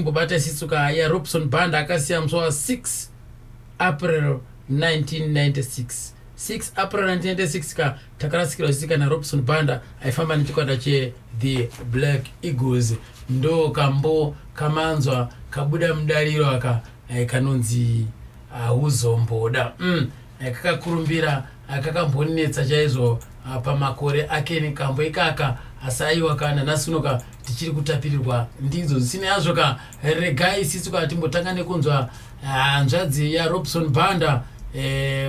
Mbobata Sitsuka ya Robson Banda akasiya msowa 6 April 1996. 6 April 1996 ka takarasikira zika na Robson Banda aifamba nichikwata che The Black Eagles ndo kambo kamanzwa kabuda mdaliro aka kanonzi uzomboda akakakurumbira akakambonetsa chaizo pamakore akeni kambo ikaka asaiwa kana nasunoka tichiri kutapirirwa ndizo zisine yazvoka regai Sitsuka timbotangane kunzwa nzvadzi ya Robson Banda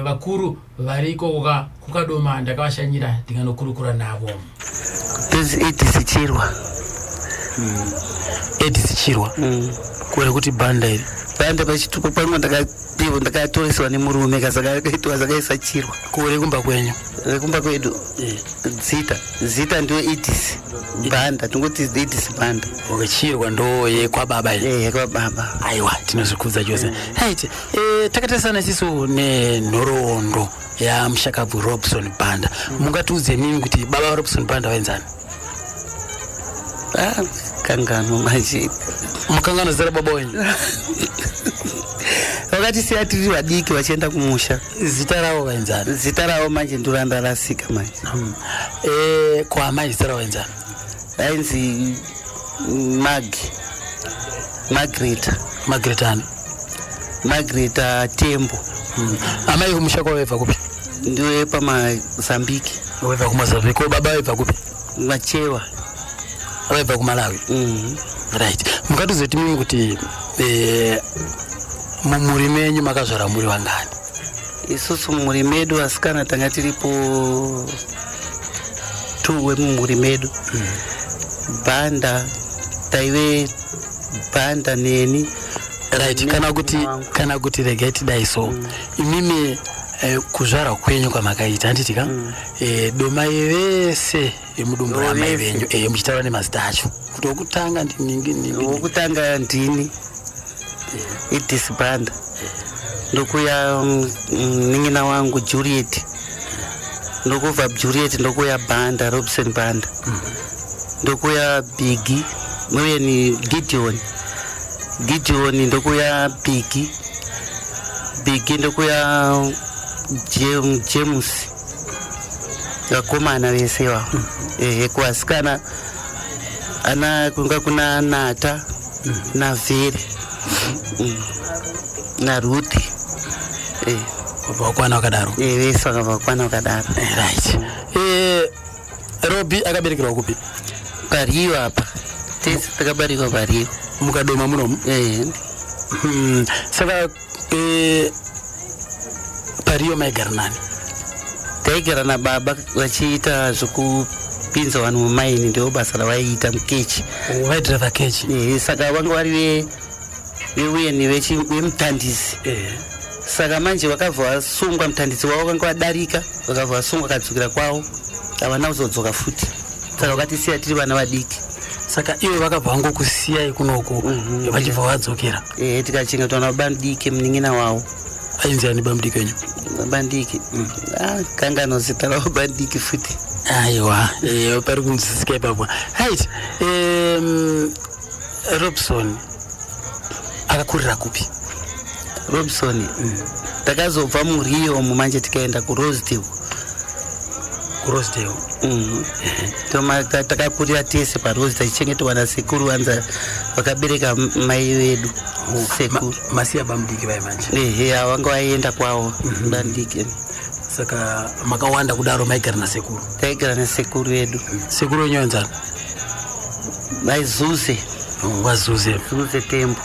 vakuru variko kukadoma ndakavashanyira ndinganokurukura navo. Edis Chirwa kure kuti Banda iri Banda pachituko pamwe ndakatoreswa nemurume kasakaitwa zakaisa Chirwa kure kumba kwenyu kumba kwedu zita ndio Edis Banda tungoti Edis Banda Chirwa ndo kwa baba ile kwa baba aiwa tinozikuza chose haiti takatesana siso ne nhorondo ya mshakavu Robson Banda mungatuze mimi kuti baba Robson Banda waenzani kangano maji mukangano zera baba wenyu wakati si atiri wadiki wachienda kumusha zita rawo waenzani zita rawo manje nduranda rasika manje kwa mai zita rawo waenzani ainzi Margaret Tembo amai kumusha kwa weva kupi ndio Mozambique weva kumazambique kwa baba weva kupi Machewa weva kumalawi right mukatuze timi kuti mumurimenyu makazvara muri wangani isusu murimedu asikana tanga tiripo 2 wemumurimedu Banda taiwe Banda neni right kana kuti regeti daiso imimi kuzvara kwenyu kwamakaita anditika doma yevese yemudumbura mai venyu muchitaura nemazita acho kuti okutanga okutanga ndini Edis Banda ndokuya ningina wangu Juliet ndokubva Juliet ndokuya Banda Robson Banda ndokuya Biggie mwe ni Gideon ndokuya Biggie ndokuya James yakomana vese wa kwasikana ana kunga kuna Nata na Vere na Ruth vakwana wakadaro vese vakwana wakadaro right Robi akaberekerwa kupi Pariyo apa tese takabarirwa Pariyo mukadoma munomu saka Pariyo maigara nani taigara na baba vachiita zvekupinza vanhu mumaini ndio basa ravaiita mukechi vaidriva kechi saka vanga vari veuyeni vemutandisi saka manje vakabva vasungwa mutandisi wavo vanga vadarika vakabva vasungwa kadzukira kwavo havana kuzodzoka futi saka vakatisiya tiri vana vadiki saka iwe vakabva vangokusiyai kunoko vachibva vadzokera tikachengetwa nabandike munin'ina wavo ainzi ani bamudiki wenyu bandiki kangano zita ravo bandiki futi aiwa pari kunzisika ipapo right Robson akakurira kupi Robson takazobva muRio mumanje tikaenda kuRosedale takakurira tese paRosedale tichengetwa nasekuru vanza vakabereka mai vedu sekuru masiya bamudiki vai manje vanga vaenda kwavo bandiki saka makawanda kudaro maigara nasekuru taigara nasekuru vedu sekuru wenyu wenzani vaizuze Tembo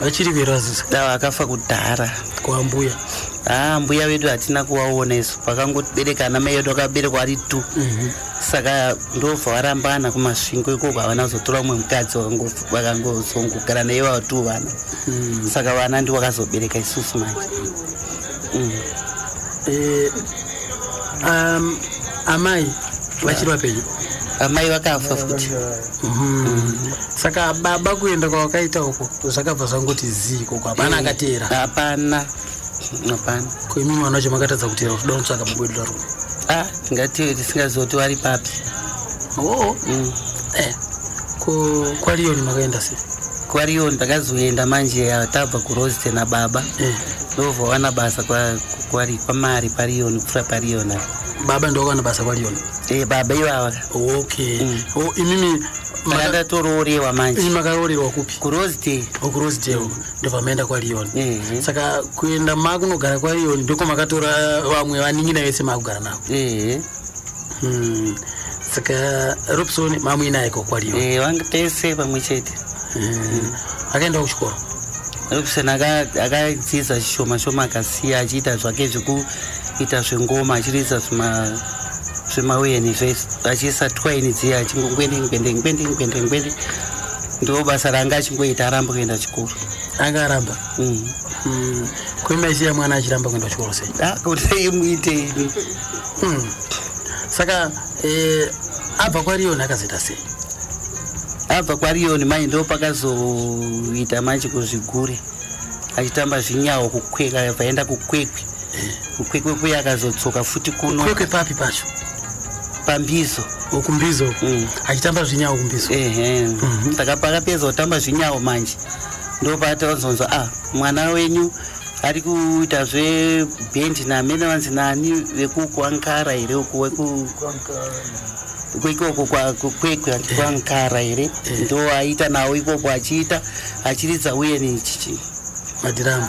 vachiri vero vazuze vakafa kudhara kwa mbuya mbuya vedu hatina kuvaona isu vakangobereka ana mai vedu vakaberekwa ari 2 saka ndobva varambana kumasvingo ikoko havana kuzotora umwe mukadzi vakangozongogara naye vava 2 vana saka vana ndi vakazobereka isusu manje amai vachiri vapenyu amai vakafa futi saka baba kuenda kwavakaita uko zvakabva zvangoti ziko hapana akateera hapana koimimi vana vacho makatadza kuteera kuti dautsvaka mabwedu daro tingati tisingazoti vari papi kwaliyoni makaenda sei kwarion ndakazoenda manje tabva kuRoste nababa ndobva wana basa kwamari parion kupfura parion. Baba ndo wana basa kwarion? Baba ivava. Okay. Imimi makatororewa manje. Makarorewa kupi? kuRoste. kuRoste ndobva maenda kwarion. Saka kuenda makunogara kwarion ndiko makatora vamwe vaningina vese makugara navo. Saka Robson mamu inaiko kwarion? Vanga tese pamwe chete. Akaenda kuchikoro? Robson akadzidza shoma akasiya achiita zvake zvekuita zvengoma achiridza zvemaweyeni achiisa twaini dziya achingongwende ndo basa ranga achingoita aramba kuenda chikoro. Anga aramba? Kwemaisiya mwana achiramba kuenda chikoro sei? Kuti muitei. Saka abva kwarion akazoita sei? Abva kwarion manje ndo pakazoita manje kuzvigure achitamba zvinyawo kukweka vaenda kukwekwe kuya akazotsoka futi kuno. Kwekwe papi pacho? Pambizo. Kumbizo. Achitamba zvinyawo kumbizo. Saka pakapedza kutamba zvinyawo manje ndo patazonzwa mwana wenyu ari kuita zvebhendi namene vanzi nani vekukuankara here kwekoko kwakwekwe kwankara here ndo aita nawo ikoko achiridza uyeni madhiramu.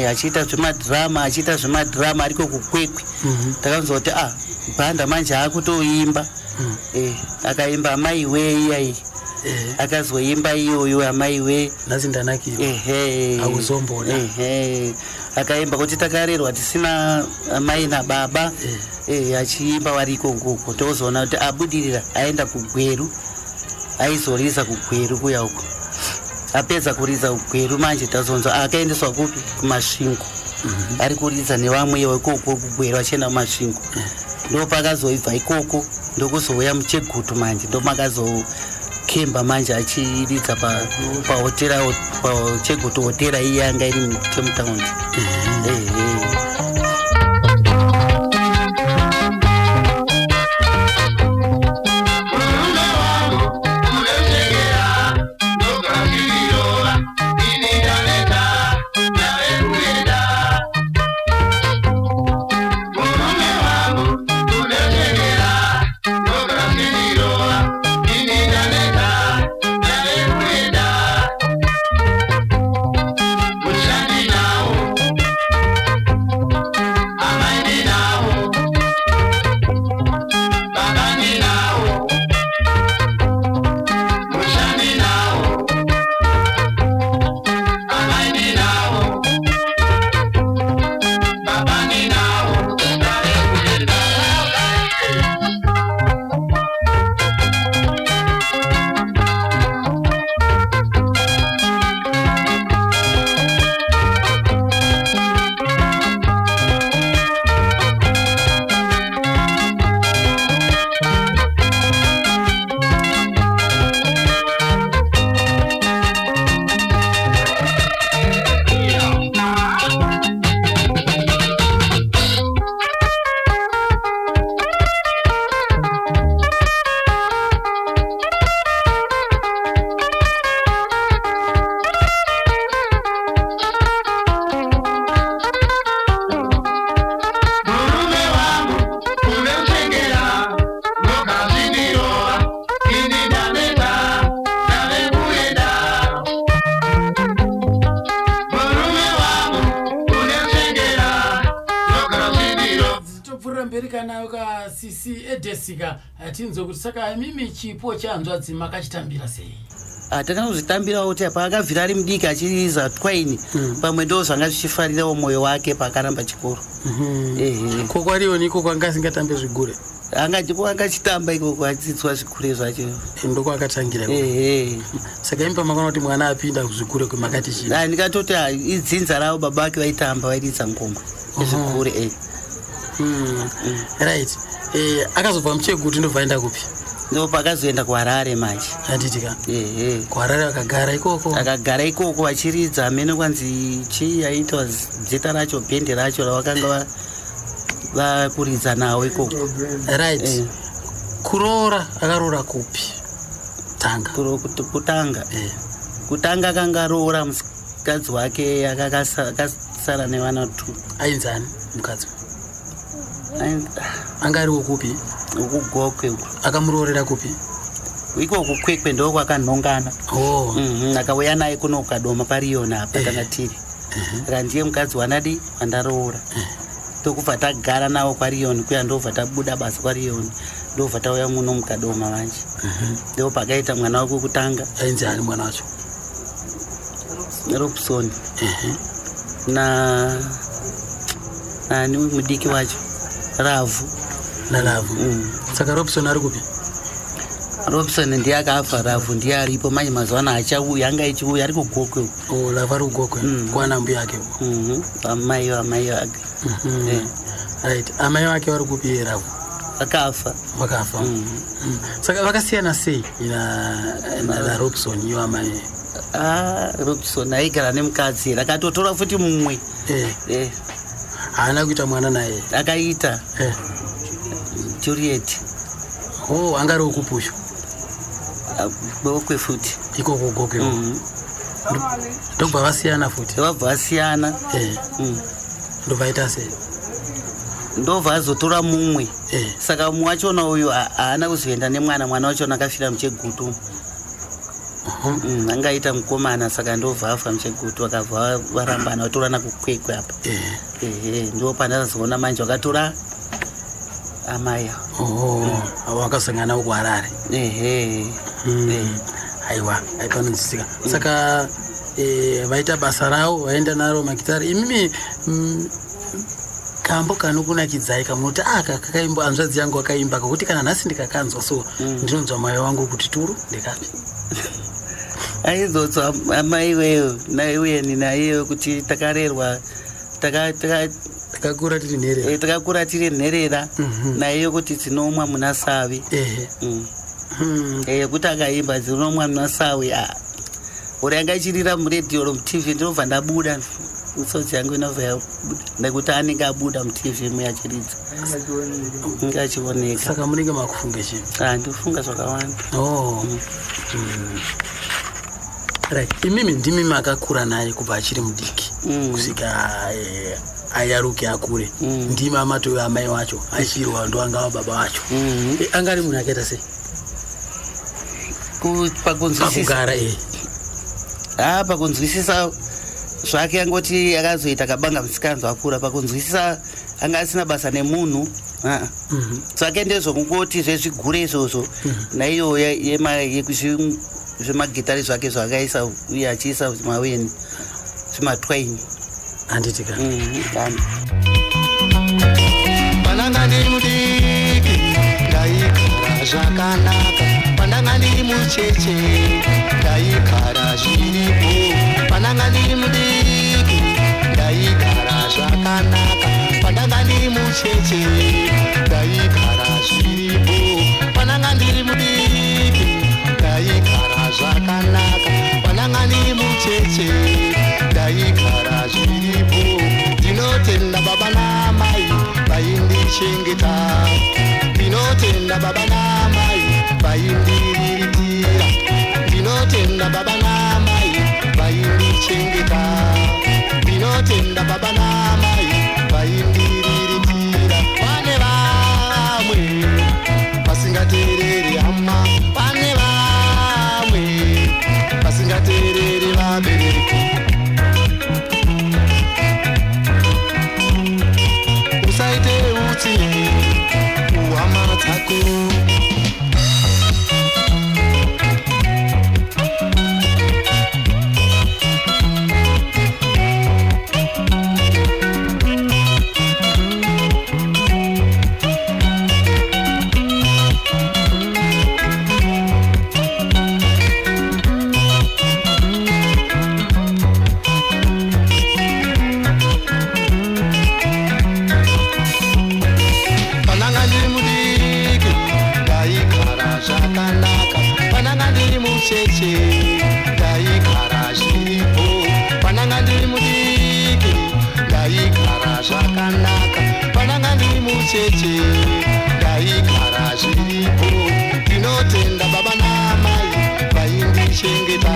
Achiita zvemadrama ariko kukwekwe. Takanzwa kuti bhanda manje akutoimba. Akaimba amaiwe iyai. Akazoimba iyoyo amaiwe nhasi ndanakira. Akuzombona. Akaimba kuti takarerwa tisina amai nababa. Achiimba wariko ngoko tozoona kuti abudirira aenda kugweru aizoriza kugweru kuya uko. Apedza kuridza kugweru manje tazonzwa akaendeswa kupi kumasvingo. Ari kuridza nevamwe ikoko kugweru achienda kumasvingo. Ndo pakazoibva ikoko ndokuzouya muchegutu manje ndo makazokemba manje achiridza pahotera pachegutu hotera iya yanga iri mutaundi. Sisi edesika atinzo kuti saka mimi chipo chanzwadzi makachitambira sei? Takanozvitambira kuti paakabvira ari mudiki achiriza twaini pamwe ndo zvanga zvichifarirawo mwoyo wake pakaramba chikoro. Kokwarioni ikoko anga asingatambe zvigure? Angachitamba ikoko achidzidzwa zvikure zvacho. Ndoko akatangira. Saka imba makona kuti mwana apinda kuzvikure kwemakati chii? Ndikatoti idzinza ravo baba vake vaitamba vairidza ngoma zvikure. Right. Akazobva muchegutu ndobva aenda kupi? Ndo pakazoenda kuHarare manje. Handitika. kuHarare akagara ikoko. Akagara ikoko achiridza amene kwanzi chii aitwa zita racho bhendi racho ravakanga vakuridza nawo ikoko. Right. Kuroora akaroora kupi? Tanga. Kutanga. kutanga kangaroora mukadzi wake akasara nevana 2. Ainzani mukadzi anga ari wokupi? Ukugokwe. Akamuroorera kupi? Iko kukwekwe ndo kwakanhongana. Akauya naye kuno ukadoma pariyona apa kana tiri. Ndiye mukadzi wanadi wandaroora. Tokubva tagara nawo kwariyoni kuya ndobva tabuda basa kwariyoni ndobva tauya muno mukadoma manje. Ndo pakaita mwana wako kutanga. Ainzani mwana wacho? Robson. Ni mudiki wacho Ravu. Saka Robson ari kupi? Robson ndiye akafa, Ravu ndiye aripo manje mazuva achauya, anga ichiuya ari kugokwe. Ravu ari kugokwe kwana mbuya yake. Amai ake. Right. Amai wake vari kupi Ravu? Akafa. Saka vakasiyana sei na Robson iyo amai? Robson aigara nemukadzi akatotora futi mumwe. Haana kuita mwana naye? Akaita. Juliet. Anga ari okupusha? Gokwe futi. Iko kugokwe. Ndobva vasiyana futi? Vabva vasiyana. Ndobva aita sei? Ndobva azotora mumwe. Saka mumwe wachona uyu haana kuzoenda nemwana, mwana wachona akafira muChegutu. Angaita mukomana, saka ndobva afa muChegutu, akabva varambana vatorana kukwekwe apa. Ndo pandazoona manje wakatora amai. Wakasangana uko Harare. Aiwa, aipanonzisika. Saka vaita basa ravo, vaenda naro makitari. Imimi kambo kanokunakidzai kamunoti kakaimba hanzvadzi yangu akaimba kakuti kana nhasi ndikakanzwa so ndinonzwa mai wangu kuti turu ndikapi. Aizotswa amai iweyo naiuye ninaiyo kuti takarerwa takakura tiri nherera. Takakura tiri nherera naiyo kuti dzinomwa muna savi. Kuti akaimba dzinomwa muna savi. Uri anga ichirira muredhiyo romutv ndinobva ndabuda misodzi yangu inobva yabuda nekuti anenge abuda mutv muyachiridza ingachioneka. Saka munenge makufunga chii? Ndofunga zvakawanda. Right. Imimi ndimi makakura naye kubva achiri mudiki kusvika ayaruke akure. Ndimi amatoyo amai wacho achirwa ndo angava baba wacho. Anga ari munhu akaita sei? Pakugara pakunzwisisa zvake angoti akazoita kabanga musikanzwa akura. Pakunzwisisa anga asina basa nemunhu. Zvake ndezvokungoti zvezvigure izvozvo naiyo zvemagitari zvake zvakaisa uye achiisa maweni zvimatwaini. Handitika. Pandanga ndiri mudiki ndaigara zvakanaka, pandanga ndiri mucheche ndaigara zviripo. Pandanga ndiri mudiki ndaigara zvakanaka, pandanga ndiri mucheche ndaigara zviripo. Pandanga ndiri mudiki ndaigara zvakanaka, pandanga ndiri mucheche ndaigara zviripo. Ndinotenda baba namai vaindichengeta, ndinotenda baba namai vaindiriritira, ndinotenda baba namai vaindichengeta, ndinotenda baba namai vaindiriritira. Pane vamwe vasingateereri hama, pane vamwe vasingateereri vabereki. Usaite utsi uhama dzako. Cheche ndaigara zviripo. Pandanga ndiri mudiki ndaigara zvakanaka, pandanga ndiri mucheche ndaigara zviripo. Ndinotenda baba namai vaindichengeta,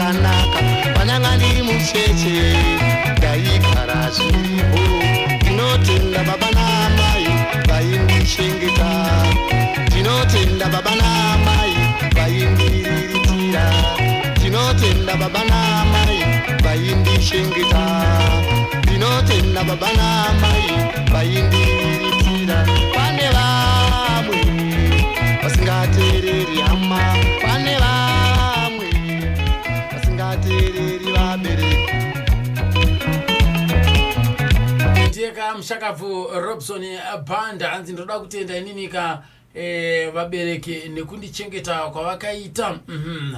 zvakanaka pananga ndiri mucheche ndaigara zvipo ndinotenda baba namai vaindichengeta ndinotenda baba namai vaindiriritira ndinotenda baba namai vaindishengeta ndinotenda baba namai vaindiriritira pane vamwe vasingateereri hama pane vamwe vasingateereri vabereki ndiyeka mushakabvu Robson Banda hanzi ndoda kutenda ininika vabereki nekundichengeta kwavakaita.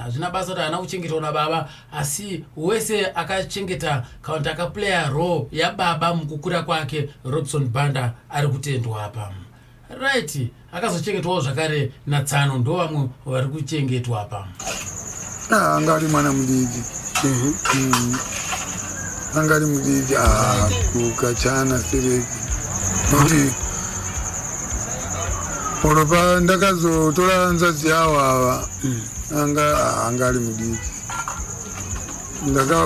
Hazvina basa kuti hana kuchengetwa nababa, asi wese akachengeta kaunti akaplaya role yababa mukukura kwake. Robson Banda ari kutendwa apa, right? Akazochengetwawo zvakare naTsano, ndo vamwe vari kuchengetwa apa. Anga ari mwana mudiki, anga ari mudiki kukachana sereki kuti oropa ndakazotora nzadzi yawo ava anga ari mudiki.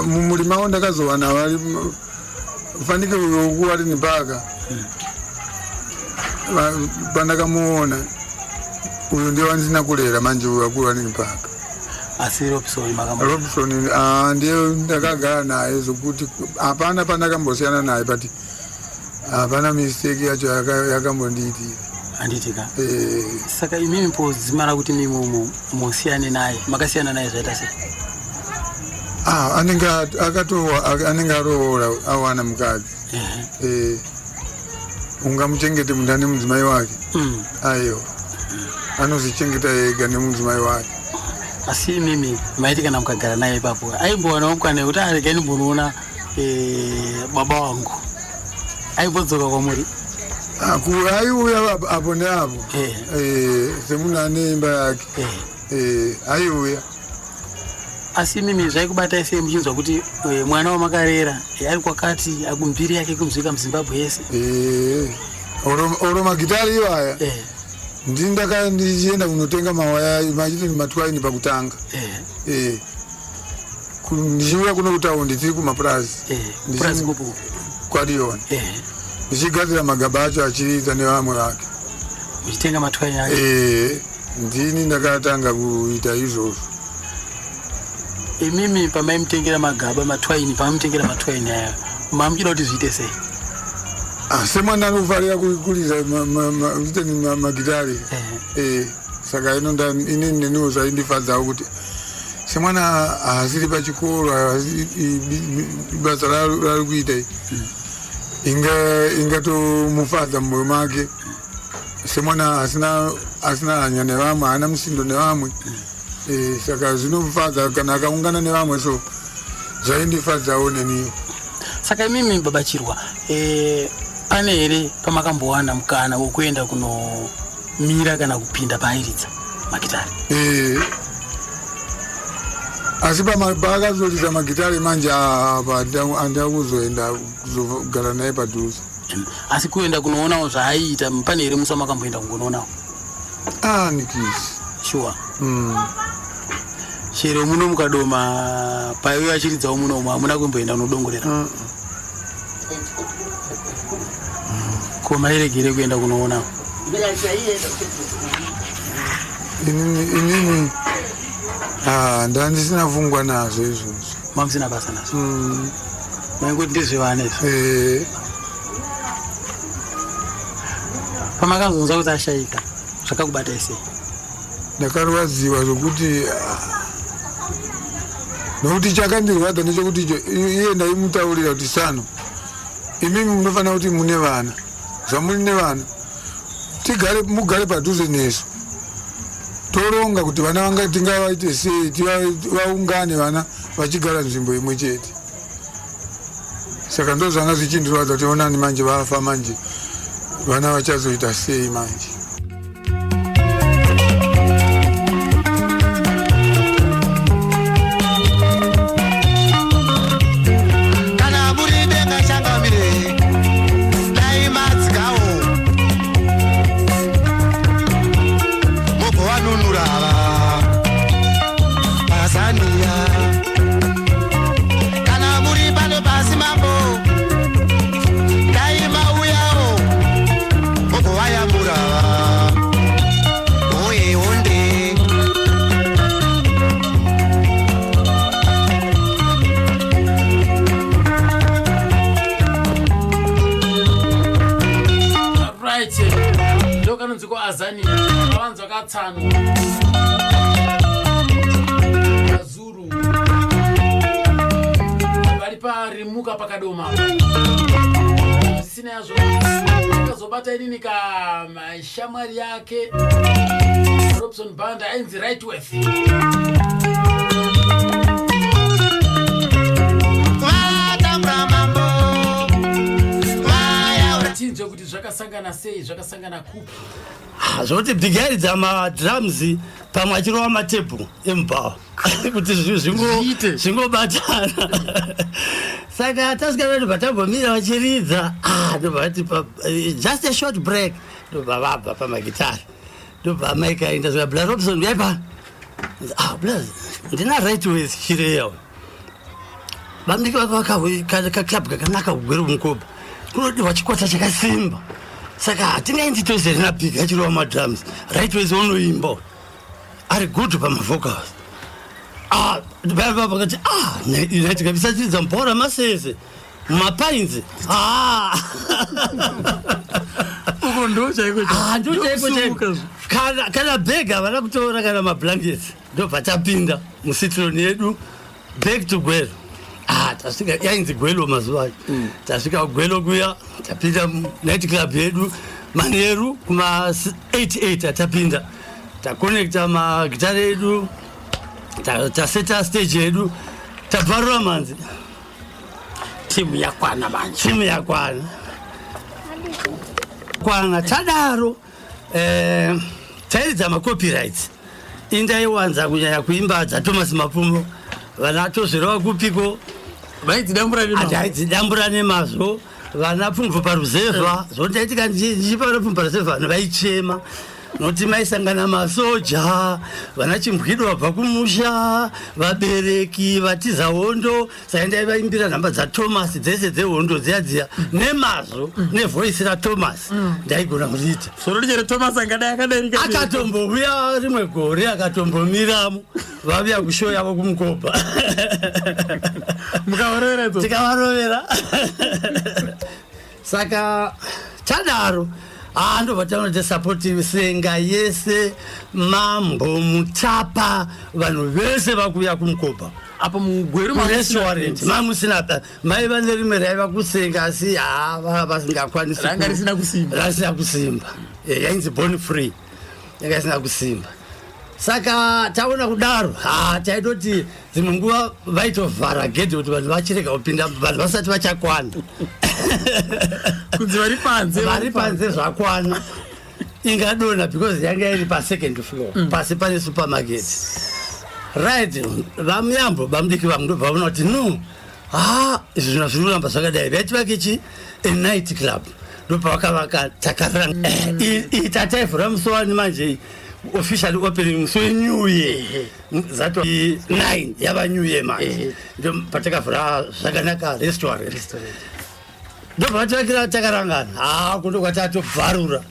Mumurima wo ndakazowana vari fanike uyoku vari nipaka pandakamuona uyu ndiye wandisina kurera manje uyu akuru vari nipaka. Asi Robson ndiye ndakagara naye zokuti hapana pandakambosiyana naye, but hapana mistake yacho yakambondiitira. Anditika. Saka imimi po zimara kuti mimi musiyane naye, makasiyana naye zvaita sei? Anenge aroora awana mukadzi. Ungamuchengete mundani mudzimai wake. Aiyo anozichengeta ega nemudzimai wake. Asi mimi maiti kana mukagara naye ipapo aimbowana mukwana kuti areke ndimboona baba wangu aimbodzoka kwamuri? Aiuya apo neapo semunhu ane imba yake aiuya. Asi mimi zvaikubata sei muchinzwa kuti mwana wamakarera ari kwakati akumbiri yake kumuzvika muZimbabwe yese? Oro magitari iwaya ndindaka ndichienda kunotenga mawaya machiti matwaini pakutanga ndichiuya kuno kutaundi tiri kumapurazi kwariona ndichigadzira magaba acho achiriita nevamwe vake uchitenga matwaini ake. Ndini ndakatanga kuita izvozvo. Imimi pamaimutengera magaba matwaini, pamamutengera matwaini aya mamuchida kuti zviite sei? Semwana anofarira kukurisa magitari. Saka inini neniwo zvaindifadzawo kuti semwana haasiri pachikoro, basa rari kuita ingatomufadza mumwoyo make. Semwana asina hanya nevamwe, haana musindo nevamwe. Saka zvinomufadza kana akaungana nevamwe, so zvaindifadzawo neniwo. Saka imimi Baba Chirwa, pane here pamakambowana mukana wokuenda kunomira kana kupinda paairidza magitari? Asi paakazorisa magitari manje apa handida kuzoenda kuzogara naye padhuze. Asi kuenda kunoonawo zvaaiita pane here musa makamboenda kungonoonawo? Nikisi. Sure. Chero muno mukadoma paiwe achiridzawo munomo hamuna kumboenda kunodongorera? Koma iregere kuenda kunoonawo? Inini ndandisina fungwa nazvo izvozvo. Mamusina basa nazvo? Maingoti ndezvevana izvo? Pamakazonzwa kuti ashaika zvakakubata sei? Ndakarwadziwa zvokuti nokuti chakandirwadza nechekuti iye ndaimutaurira kuti Sano, imimi munofanira kuti mune vana, zvamuri nevana mugare padhuze nesu, toronga kuti vana vanga tingavaite sei, vaungane vana vachigara nzvimbo imwe chete. Saka ndozvanga zvichindirwadza kuti onani manje vafa, manje vana vachazoita sei manje. avanza katsano Zuru vari parimuka pakadoma sina yazvo akazobata inini shamwari yake Robson Banda ainzi Rightworth achinzwe kuti zvakasangana sei zvakasangana kupi zvoti bigari dzamadrums pamwe achirova matebhu emubhawa kuti zvingobatana saka tasvika kuti patambomira vachiridza ndobvati just a short break ndobva vabva pamagitari ndobva amaikaenda zvika Bla Robson yaipa ndina Rightworth chireyawo vamiki vakavakaclub kakanaka kugwero mukoba kunodiwa chikwata chakasimba saka hatingaendi tose rina big achirova madrums Rightworth unoimba ari good pamavocals vakati united kabisa chiridza mubhaura masese mumapainzi uko ndo chaiko kana bega vana kutora kana mablankets ndobva tapinda musitroni yedu back to Gwelo tasvika yainzi Gwelo mazuva acho tasvika Gwelo kuya tapinda night club yedu Manheru kuma 88 atapinda takonekta magitari edu taseta stage yedu tabvarura manzi timu yakwana manje timu yakwana tadaro tairidza macopyrights indaiwanza kunyanya kuimba dzaThomas Mapfumo vana tozvereva kupiko vaidzidambura nemazvo vana Pfumvu paruzevha zvondaitika ndichipa vana Pfumvu paruzevha vanhu vaichema noti maisangana masoja vana Chimbwido vabva kumusha vabereki vatiza hondo saendai vaimbira nhamba dzaThomas dzese dzehondo dziya nemazvo nevoisi raThomas ndaigona kuriita soro richere Thomas angadai akadarika akatombouya rimwe gore akatombomiramo vauya kushow yavo kumukoba mukavarovera tikawarovera saka tadaro ndobva taona supportive senga yese Mambo Mutapa vanhu vese vakuya kumukoba apa mugweru restaurant mamusina maiva nerimwe raiva kusenga asi vasingakwanisi rasina kusimba yainzi born free yanga isina kusimba saka taona kudaro taitoti dzimwe nguva vaitovhara gedhe kuti vanhu vachirega kupinda vanhu vasati vachakwana kunzi vari panze zvakwana ingadona because yanga iri pasecond floor pasi pane supermarket right vamuyambo vamudiki vamwe ndobva vaona kuti no izvi zvino zvinoramba zvakadai vaitivake a night club ndobva vakavaka takaranga itataivhura musi wani manje officially opening musi wenew year zato 9 yava new year manje ndo patakavhura zvakanaka restaurant ndobva vativakira takarangana kundo kwatatobvarura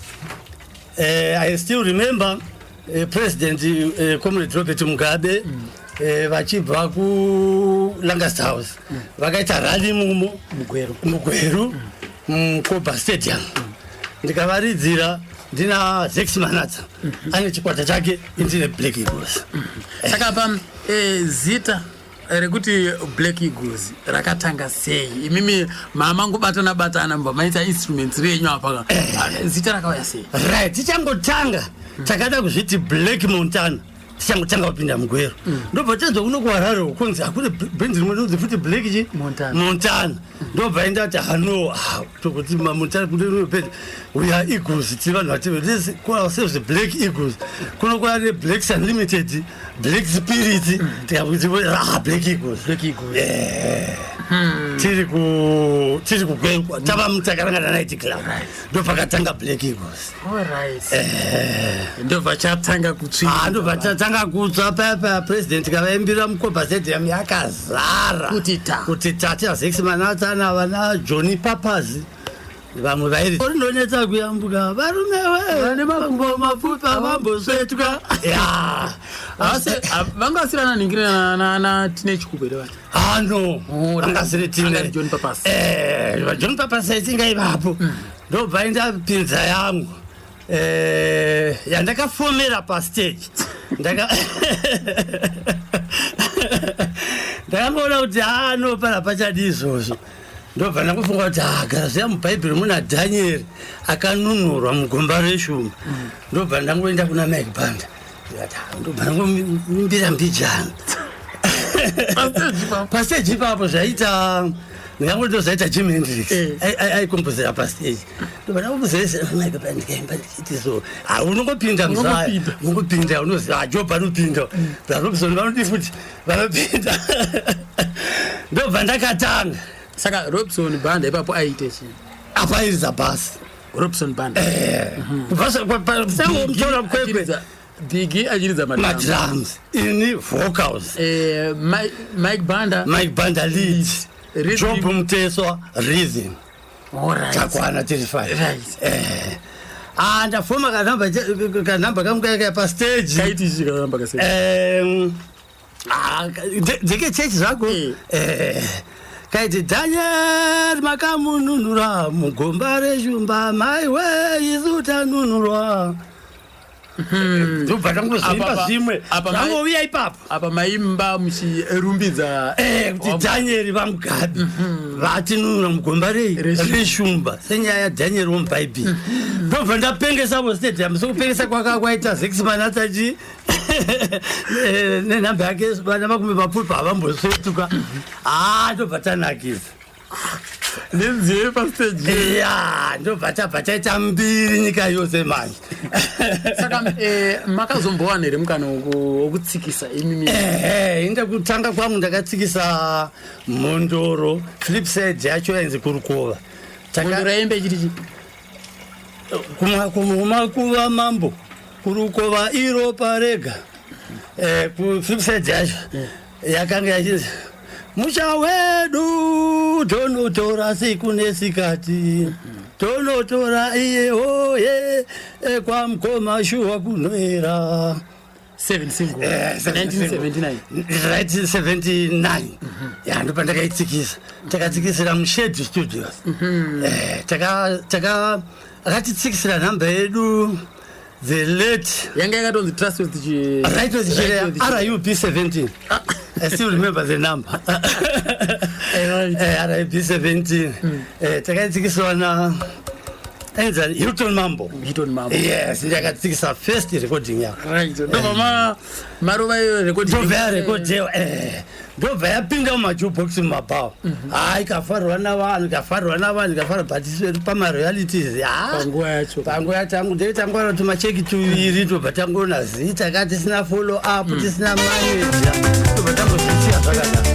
I still remember President Comrade Robert Mugabe vachibva kuLancaster House vakaita rally mumo mugweru mukoba stadium ndikavaridzira ndina Zex Manatsa ane chikwata chake indine Black Eagles saka pa zita rekuti Black Eagles rakatanga sei imimi mama ngobatana mbamaita instruments renyu apa zita rakauya sei right tichangotanga takada kuzviti Black Montana tichangotanga kupinda mugwero ndobva tanzwa kuno kuharare kunzi hakune bhendi rimwe rinonzi futi Black Montana ndobva enda kuti hano tokuti Montana kune rimwe bhendi we are Eagles tiri vanhu vati let's call ourselves the Black Eagles kuno kwane Blacks Unlimited Black Spirit tikakuti Black Eagles tiri kugwekwa tava mutakarangana night club ndobva katanga Black Eagles ndobva chatanga kutsva ndobva chatanga kutsva papa president kavaimbira mukoba stadium yakazara kuti tati Zex Manatsa navana Johnny Papazi vamwe vairi ndonetsa kuyambuka varume vane makumbo mapfupi vambosvetuka asi vangasirana ningirana na Teenage Kubere vati vangasiri John Papas John Papas itingaivapo ndobva indapinza yangu yandakafomera pastage ndakangoona kuti anopara pachadi izvozvo ndobva ndakufunga kuti garazi yamubhaibheri muna dhanieri akanunurwa mugomba reshumba ndobva ndangoenda kuna Mike Banda ndobva ndangomimbira mbijana pastage ipapo zvaita ndingangoto zvaita Jimi Hendrix aikompozera pastage ndobva ndakombozera Mike Banda ndikaimba ndichiti so unongopinda muzaya unongopinda unoziva Job anopinda Robinson vanoti futi vanopinda ndobva ndakatanga saka Robinson Banda ipapo aite chi apairiza basi Robinson Banda mtora mkwekwe Biggie achiridza madrums ini vocals Mike Banda lead Job Muteswa rhythm alright takwana 35 right ndafoma kanamba kamukaya pastage kaiti kanamba kasei dzeke chechi zvako kaiti Daniel makamununura mugomba reshumba maiwe isu tanunurwa ndobva ndangozimba zvimwe zvangouya ipapo apa maimba muchirumbidza kuti Daniel vamugabi vatinunura mugomba reshumba senyaya yaDaniel womubhaibheri ndobva ndapengesa mustadium sokupengesa kwakaita Zexman atachi nenhamba yake vana vakume mapfupa havambosvetuka ndobva tanakisa nenziye pastage ndobva tabva taita mbiri nyika yose manje saka makazombowana here mukana wokutsikisa imimi inde kutanga kwangu ndakatsikisa Mhondoro Flipside yacho yainzi Kurukova raimbe chitichi kumakuva mambo Kurukova iro parega Flipside yacho yakanga yachinzi musha wedu tonotora siku nesikati tonotora iye hoye kwamkoma shuwa kunoera 7 single 1979 right 79 ndopa ndakaitsikisa takatsikisira muShedi Studios akatitsikisira nhamba yedu the late yanga yakatonzi trust with right with RUP 17 I still remember the number RUP 17 takaitsikiswa na Hilton Mambo. Yes, ndakatsikisa first recording yako. Right. Ndobva maruva recording. Ndobva yapinda mumajukebox mumabhawa. Ikafarwa navanhu, ikafarwa but pamaroyalties. Panguva yacho tangu ndetangwara tumacheki tuviri tobva tangoona zita tisina follow up, tisina manager. Tobva tangozvisiya zvakadaro.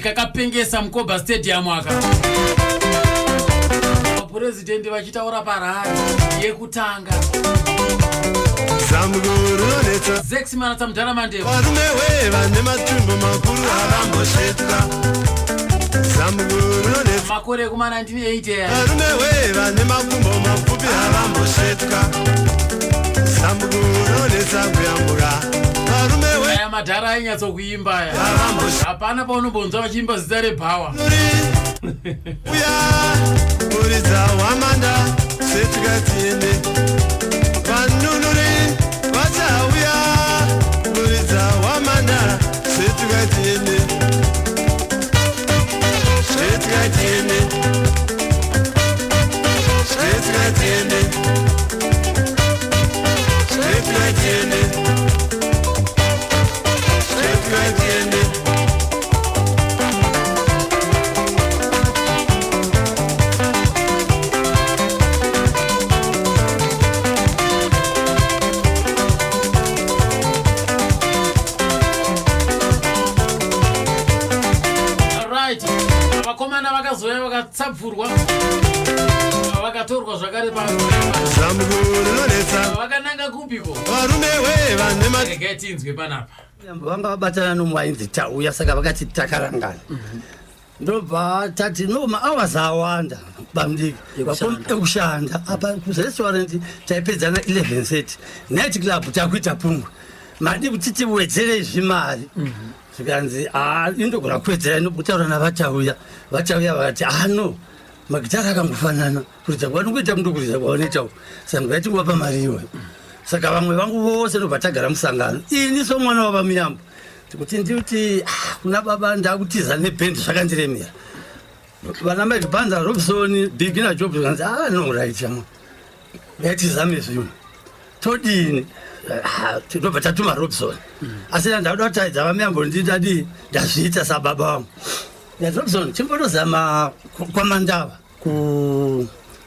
kakapengesa Mkoba Stadium aka president vachitaura parari yekutanga Zexman atamdhara mandeko varume we vane matumbu makuru havambosvetuka makore kuma 1980 varume we vane makumbo mapfupi havambosvetuka samuguru nonetsa kuyambuka aya madhara ainyatso kuimba aya hapana paunombonzwa vachiimba zita repower uya muridza wamanda setikatiende vanunuri vachauya muridza wamanda setikatiende setikatiende setikatiende setikatiende setikatiende vakomana vakazoya vakatsapfurwa vakatorwa zvakare zambuko rinonetsa vakananga kupiko varume we vane regai tinzwe panapa vanga vabatana nomwainzi tauya saka vakati takarangana ndobva tati no mahours awanda bamdiki ekushanda apa kurestaurant taipedzana 11:30 night club takuita pungwa madi kuti tiwedzere zvimari zvikanzi indogona kuwedzera inokutaura navatauya vakati no magitara akangofanana kuridza kwanokuita kundokuridza kwaonetawo saka ngaitinguvapa mari iwe saka vamwe vangu vose ndobva tagara musangano ini somwana wavamuyambo tikuti ndiuti kuna baba ndakutiza nebhendi zvakandiremera vana Mike Banda, Robson, Bigina Job zikanzi no right yamwe yatizame zvinhu todini tinobva tatuma Robson asi ndauda kutaidza vamuyambo ndidadi ndazviita sababa vangu Robson chimbotozama kwamandava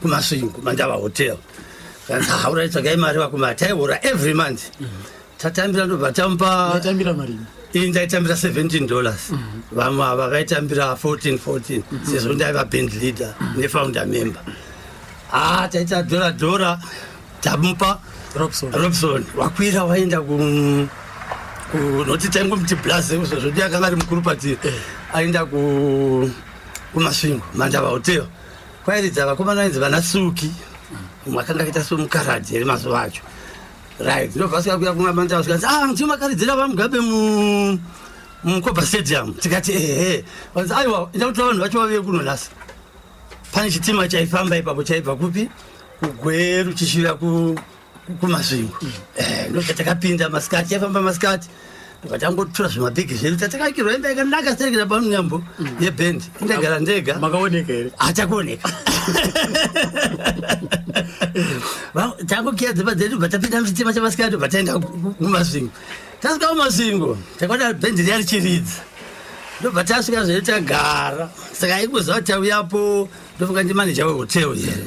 kumasvingo mandava hotel kanzi hauraitsvakai mari vakumataiura every month tatambira ndobva tamupa ndaitambira $17 vamwe ava vaitambira 14 sezvo ndaiva band leader nefounder member taita dhora tamupa Robson wakwira waenda noti taingomuti blaze uzvozvo ndiakanga ari mukuru pati aenda kumasvingo mandava hotel kwairidza vakomana vainzi vana Suki umwe akanga aita somukaradhi here mazuva acho right ndobva sikakuya kumamandava sikanzi ndimakaridzira vamugabe mukoba stadium tikati vanzi aiwa enda kuti vanhu vacho vaveye kunonasa pane chitima chaifamba ipapo chaibva kupi kugweru chichiuya kumasvingo ndoka takapinda masikati chaifamba masikati ndoka tangotora zvimabhegi zvedu tatakakirwa imba yakanaka siterekera pamunyambo yebhendi indagara ndega makaoneka here hatakuoneka tangokiya dzimba dzedu bva tapinda muchitima chamasikati bva taenda kumasvingo tasvika kumasvingo takaona bhendi riya richiridza ndobva tasvika zvedu tagara saka ikuziva tauyapo ndofunga ndimaneja wehotel here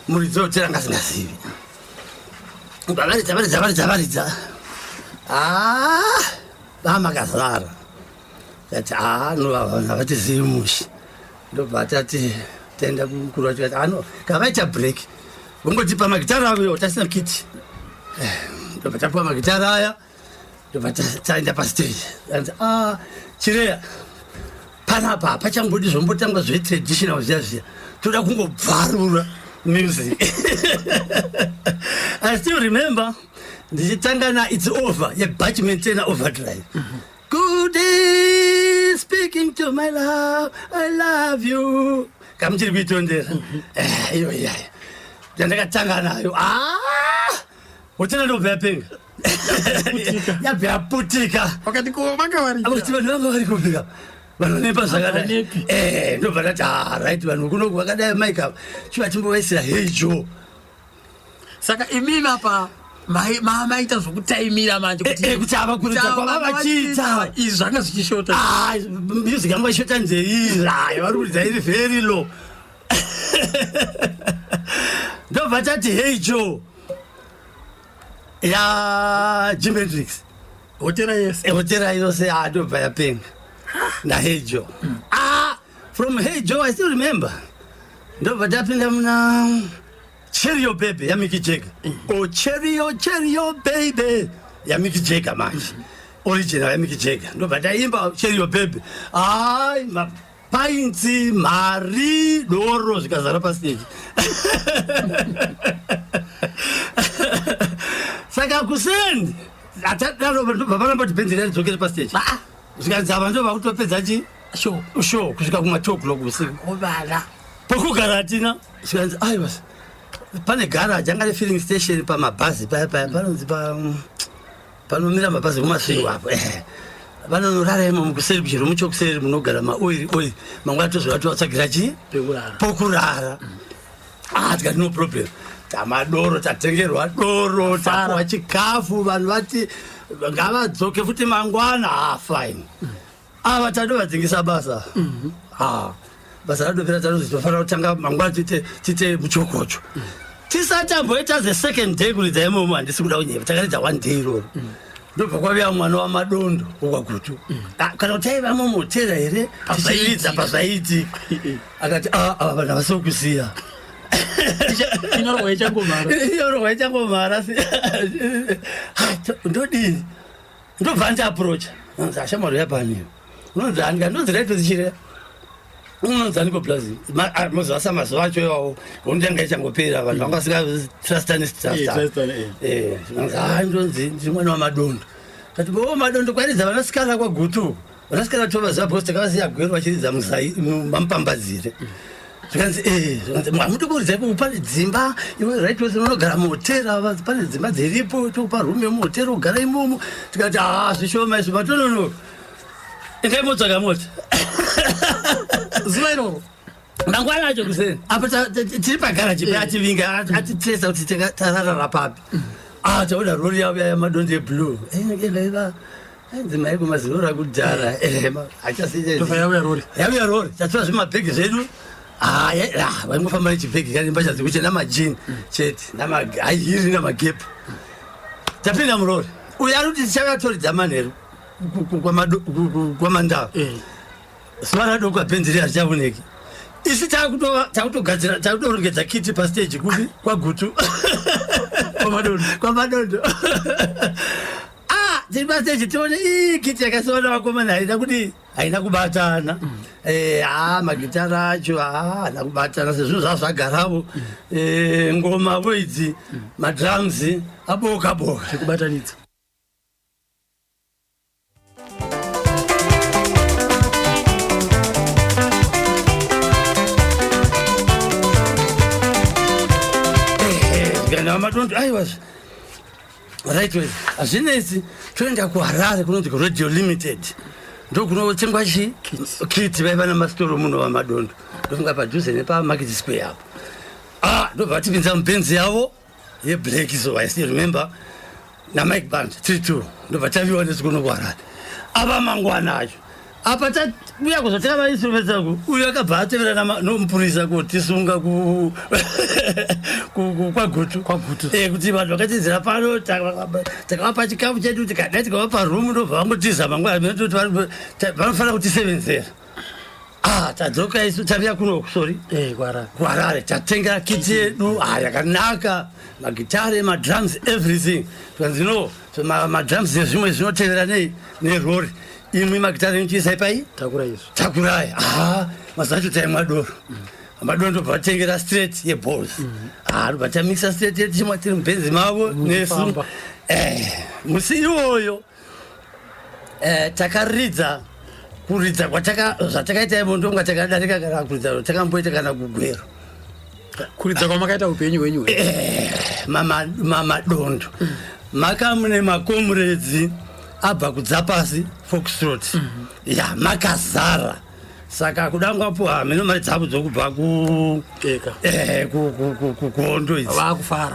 muridzi wehotel anga asingazivi varidza vamakazara tati havatizivi mushi ndobva tati taenda kukuru wacho kati kavaita break vongotipa magitara ayo tasina kiti ndobva tapiwa magitara aya ndobva taenda pastage anzi chireya panapa pachambodi zvombotangwa zvetraditional zviya toda kungobvarura music I still remember ndichitanga na It's Over yeButch Maintainer Overdrive. Good day, speaking to my love, I love you. Kamchiri kuitondera iyo ndakatanga nayo hotela ndobva yapenga yabva yaputika wakati vakavarikuti vanhu vanga vari kupika vanhu nepa zvakadai ndobva tati right vanhu kunoku vakadai Mike apa chiva timbovaisira Hey Joe saka imimi apa maita zvokutaimira manje kuti hava kuridza kwava vachiita izvi zvanga zvichishota music yangu vaishota nzeiri vari kuridza iri very low ndobva tati Hey Joe Jimi Hendrix hotera yose ndobva yapenga naHey Joe from Hey Joe I still remember ndobva tapinda muna Cherry Baby ya Mick Jagger Cherry Baby ya Mick Jagger manje original ya Mick Jagger ndobva taimba Cherry Baby mapainzi mari doro zvikazara pastage saka kusendi ndobva panamba kuti bhendi ridzokere pastage zvikanzava ndobva kutopedza show kusvika kuma 2 o'clock usiku pokugara hatina zvikanzi aiwa pane garage anga filling station pamabhazi paya panonzi panomira mabhazi kumasvingo apo vanonorara imo mukuseri kuchiro muchokuseri munogara maoiri mangwana tozovatovatsagira chii pokurara tikati no problem tamadoro tatengerwa doro tapuwa chikafu vanhu vati ngavadzoke futi mangwana fine ava tadovadzingisa basa basa radopera tanozi tofanira kutanga mangwana tiite muchokocho tisatamboita the second day kuridza imomo handisi kuda kunyepa takaridza one day iroro ndobva kwaviya mwana wamadondo kokwagutu kana kuti aiva momotera here tichiridza pazvaiti akati ava vanhu havasikuziya inyorwa ichangomhara ndodini ndobva ndiaprocha unonzi ashamwari yapaniyo unonzi andinonzi raitozichire unonzi andikoplazi mozivasa mazuva acho iwawo ondanga ichangopera vanhu vanga vasingazitrastani ndimwana wamadondo kati madondo kwaridza vanasikana kwagutu vanasikana tovaziva because takavasiya gwero vachiridza mamupambadzire zvikanzi hamuti kuridza pane dzimba iwe right wese unogara muhotera pane dzimba dziripo tokupa rume muhotera ugara imomo tikati zvishoma izvo matonono endai motsvaga mota zuva iroro mangwana acho kuseni apa tiri pagaraji peativinga atitresa kuti tararara papi taona rori yavo yamadondo eblue dzimaiko mazirori akudhara yauya rori tatora zvemabhegi zvedu vaingofamba nechibhegi kanemba chadzikuche namajini chete namahiri namagepu tapinda murori uyo ari kuti tichakatoridza manheru kwamandava zuva radoko apenzeri hazvichaoneki isi takutogadzira takutorongedza kiti pastage kupi kwagutu kwamadondo tiri pastage tione kiti yakasiwana vakomana haina kubatana magitara acho haana kubatana sezvinhu zvavo zvagaravo ngoma voidzi madrums aboka zvekubatanidza madondo aiwa right way hazvinetsi toenda kuharare kunonzi Radio Limited ndokunotengwa kiti vaiva namasitoro muno vamadondo ndofunga padhuze nepamarket square apo ndobva tipinza mupenzi yavo yeblack so I still remember namike band 32 ndobva taviwa nesikuno kuharare ava mangwana acho apa uya kuzotenga mainstruments ako uyo akabva atevera nomupurisa kutisunga kwagutu kuti vanhu vakatizira pano takavapa chikafu chedu tikada tikavapa rumu ndobva vangotiza mangwana vanofanira kutisevenzera tadzoka isu taviya kuno kuharare tatenga kiti yedu yakanaka magitare madrums everything tikanzi no madrums nezvimwe zvinotevera nerori imwe magitare inochiisai pai takurai mazacho taimwadoro madondo bvatengera straight yeballs ndobva tamixa straight yetichimwa tiri mupenzi mavo nesu musi iwoyo takaridza kuridza zvatakaita imo ndonga takadarika kana kuridza takamboita kana kugwero kuridza kwamakaita upenyu hwenyu mamadondo makamune makomredzi abva kudzapasi foxtrot makazara saka kudangwapo hameno mari dzavo dzokubva kuhondo idzi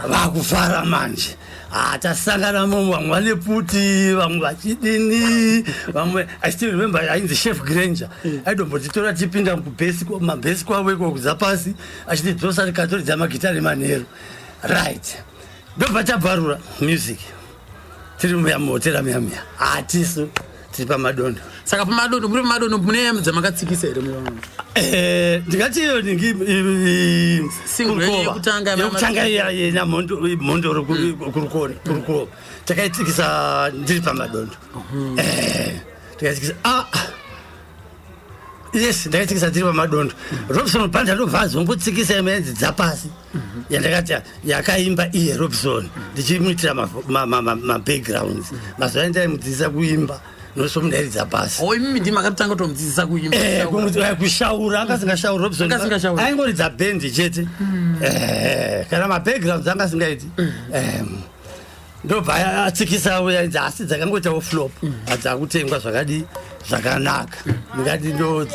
vakufara manje tasangana momo vamwe vane puti vamwe vachidini vamwe I still remember ainzi chef granger aidombotitora tipinda mabhesi kwavo iko kudzapasi achitidzosa tikatoridza magitari manheru right ndobva tabvarura music tiri muyamotera muyamya hatisu tiri pamadondo saka pamadondo muri pamadondo mune dzamakatsikisa here ndingati iyo yekutanga namondoro kurukoro takaitikisa ndiri pamadondo takaitikisa yes ndakaitikisa ndiri pamadondo Robson Banda ndobva azongotsikisa imedzi dzapasi yandakati yakaimba iye Robson ndichimuitira mabackgrounds mazuva ndaimudzidzisa kuimba nosomunairidza basi. Imimi ndimi makatanga kutomudzidzisa kuimba kushaura akasingashauri Robson aingoridza bhendi chete kana mabackgrounds anga asingaiti ndobva atsikisa uyaidzi asi dzakangoitawo flop hadzakutengwa zvakadi zvakanaka ndingati ndo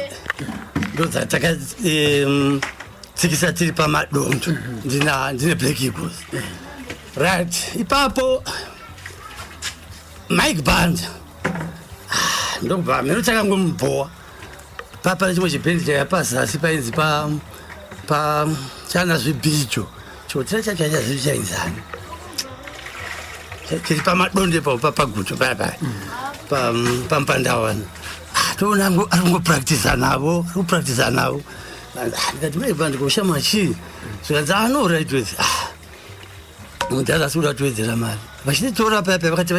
dzatakatsikisa tiri pamadondo ndine Black Eagles right. Ipapo Mike Banda ndobva mino takangomubhowa papa chimwe chibhendi chaya pazasi painzi pa chana zvibijo chotira chachacha zvichainzani chiri pamadondo ipapo pagutu paya pampandawana toona aringopractisa navo ndikati Mike Banda koshama chii zvikanzi right with mudhara asi kuda kutowedzera mari vachititora paya vakati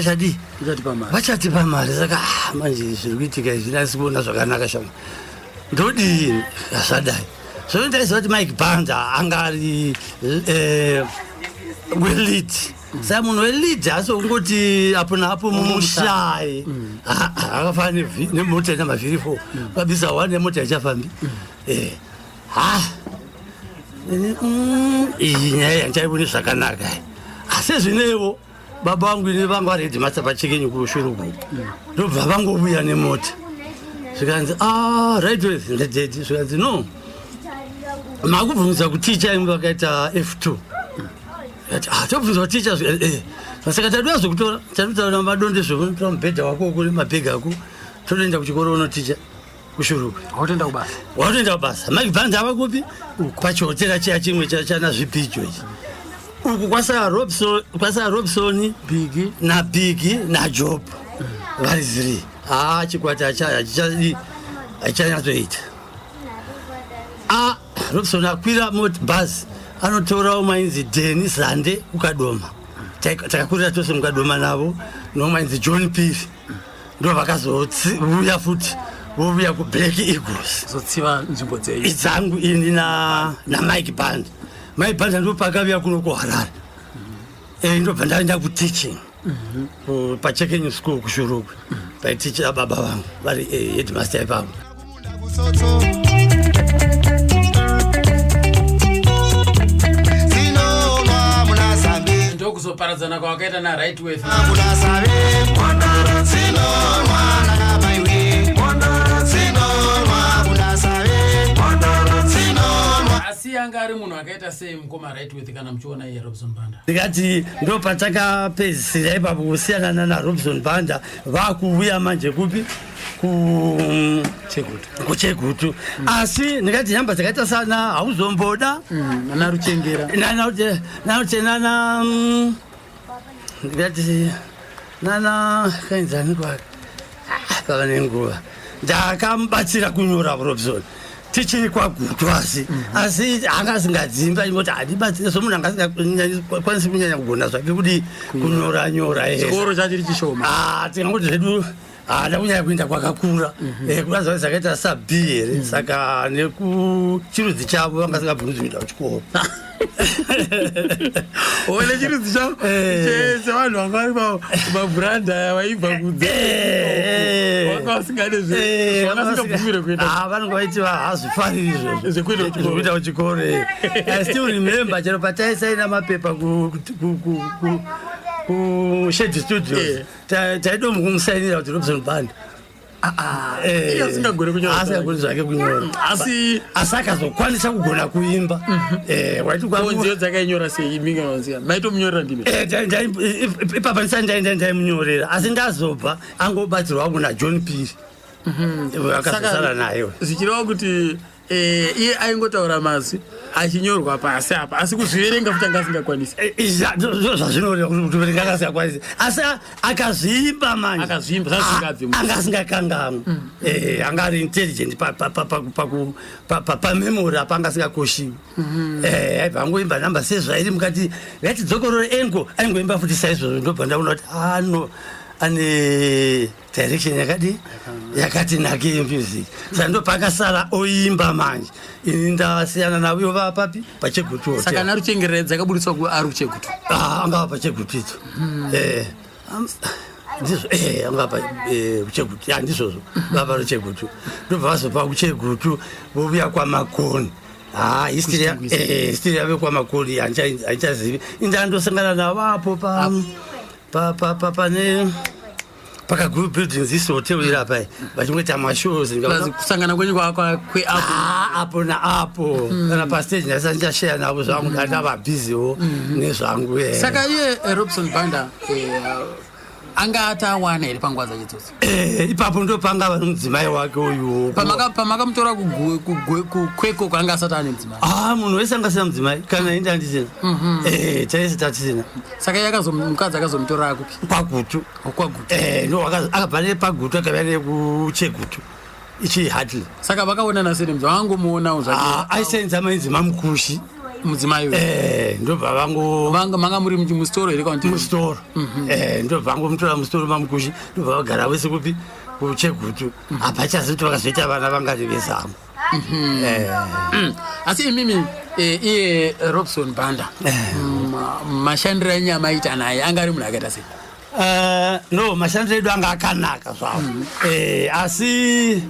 vachatipa mari saka manje zviri kuitika izvi asi kuona zvakanaka shama ndodii zvadai so ndaiziva kuti Mike Banda anga ari welit saka munhu welit asi ungoti apo naapo mumushayi akafana nemota ina mavhiri 4 kabisa 1 nemota ichafambi iyi nyaya yanchaiboni zvakanaka asi zvinevo baba vangu ine vanga varedhi masa pachikenyu kushuruku ndobva vangobuya nemota zvikanzi right with ndededi zvikanzi no makubvunza kuticha imwe vakaita F2 tobvunza kuticha saka tadoa zokutora tatutaura madondo zvokutora mubhedha wako kuri mabhegi ako totoenda kuchikoro unoticha kushuruku watoenda kubasa. Mike Banda avakupi pachihotera chiya chimwe chana zvipijo ichi uku kwasara Robson Bigi na Job vari 3 chikwata achanyatsoita Robson akwira bhazi anotorawo mainzi Denny Zande kukadoma takakurira tose mukadoma navo nomainzi John Piri ndo vakazouya futi vovuya kuBlack Eagles zotsiva nzvimbo dzangu ini na Mike Banda. Mike Banda ndo pakavya kuno kuHarare ndobva ndaenda kuteaching paChekenyu school kushuruku paiticha baba vangu vari headmaster ipapo. Ndokuzoparadzana kwakaita na Right Wave asi yanga ari munhu akaita sei mukoma Right Wave kana muchiona iye Robson Banda? Ndikati ndo patakapedzisira ipapo kusiyana na Robson Banda vakuuya manje kupi kuChegutu asi ndikati nyamba dzakaita sana hauzomboda nana Ruchengera nana ndikati nana kainzani kwake pava nenguva ndakamubatsira kunyora Robson tichiri kwaGutu asi anga asingadzimba ingoti hadibatsire somunhu anga asingakwanisi kunyanya kugona zvake kuti kunyora chikoro chachiri chishoma tingangoti zvedu hada kunyanya kuenda kwakakura kurazva zvakaita saB here saka nekuchirudzi chavo vanga singabvunzi kuenda kuchikoro ole chirudzi chavo chevanhu vanga vari mabhuranda vaibva kunze vanga vasingade zvanga vasingabvumire kuenda vanenge vaiti hazvifariri zvekuita kuchikoro. I still remember chero pataisaina mapepa kuShed Studios taidomu kumusainira kuti Robson Banda asingagone kunyora zvake kunyora asi akazokwanisa kugona kuimba waitikonziyo dzakainyora sei mingawanzika maitomunyorera ndimi ipapa ndisani ndaimunyorera asi ndazobva angobatsirwa kuna John Piri akazosara nayo zvichireva kuti iye aingotaura mazwi achinyorwa pasi apa asi kuzviverenga futi anga asingakwanisi zvazvinoreva kuti kuverenga anga asingakwanisi asi akazviimba manje anga asingakangamwe anga ari intelligent pamemori apa anga asingakoshiwi aibva angoimba namba sezvairi mukati yati dzokorore engo aingoimba futi saizvozvo ndobva ndaona kuti ane direction yakati nakei music saka ndo pakasara oimba manje ini ndasiyana navo vapapi paChegutu hotel saka naruchengerera dzakaburiswa ari kuChegutu anga paChegutu ito ndizvo angapa kuchegutu ndizvozvo vapa ruchegutu ndobva vazopa kuchegutu vovuya kwamakoni history yave kwamakoni haichazivi indandosangana navapo pane pakagroup buildings isi hotel irapai vachimboita mashows kusangana kwenyu apo naapo kana pastage ndasanichashaya navo zvangu ndava bhiziwo nezvangu saka iye Robson Banda anga atawana here panguva dzacho dzose ipapo ndopanga vano mudzimai wake uyu pamakamutora kukweko kwanga asati ane mudzimai munhu wese angasina mudzimai kana indi handisina taise tatisina saka mukadzi akazomutora kupi kwagutu akabva nepagutu akava nekuchegutu ichi Hartley saka vakaonana seri mudzi vangomuonawo zvake aisenza mainzi mamukushi mudzimai ndobva manga muri mustoro here kaunti mustoro ndobva vangomutora mustoro mamukushi ndobva vagara vese kupi kuchegutu apa chazi kuti vakazoita vana vangati vezamo asi imimi iye Robson Banda mashandiro enyama aita naye anga ari munhu akaita sei no mashandiro edu anga akanaka zvavo asi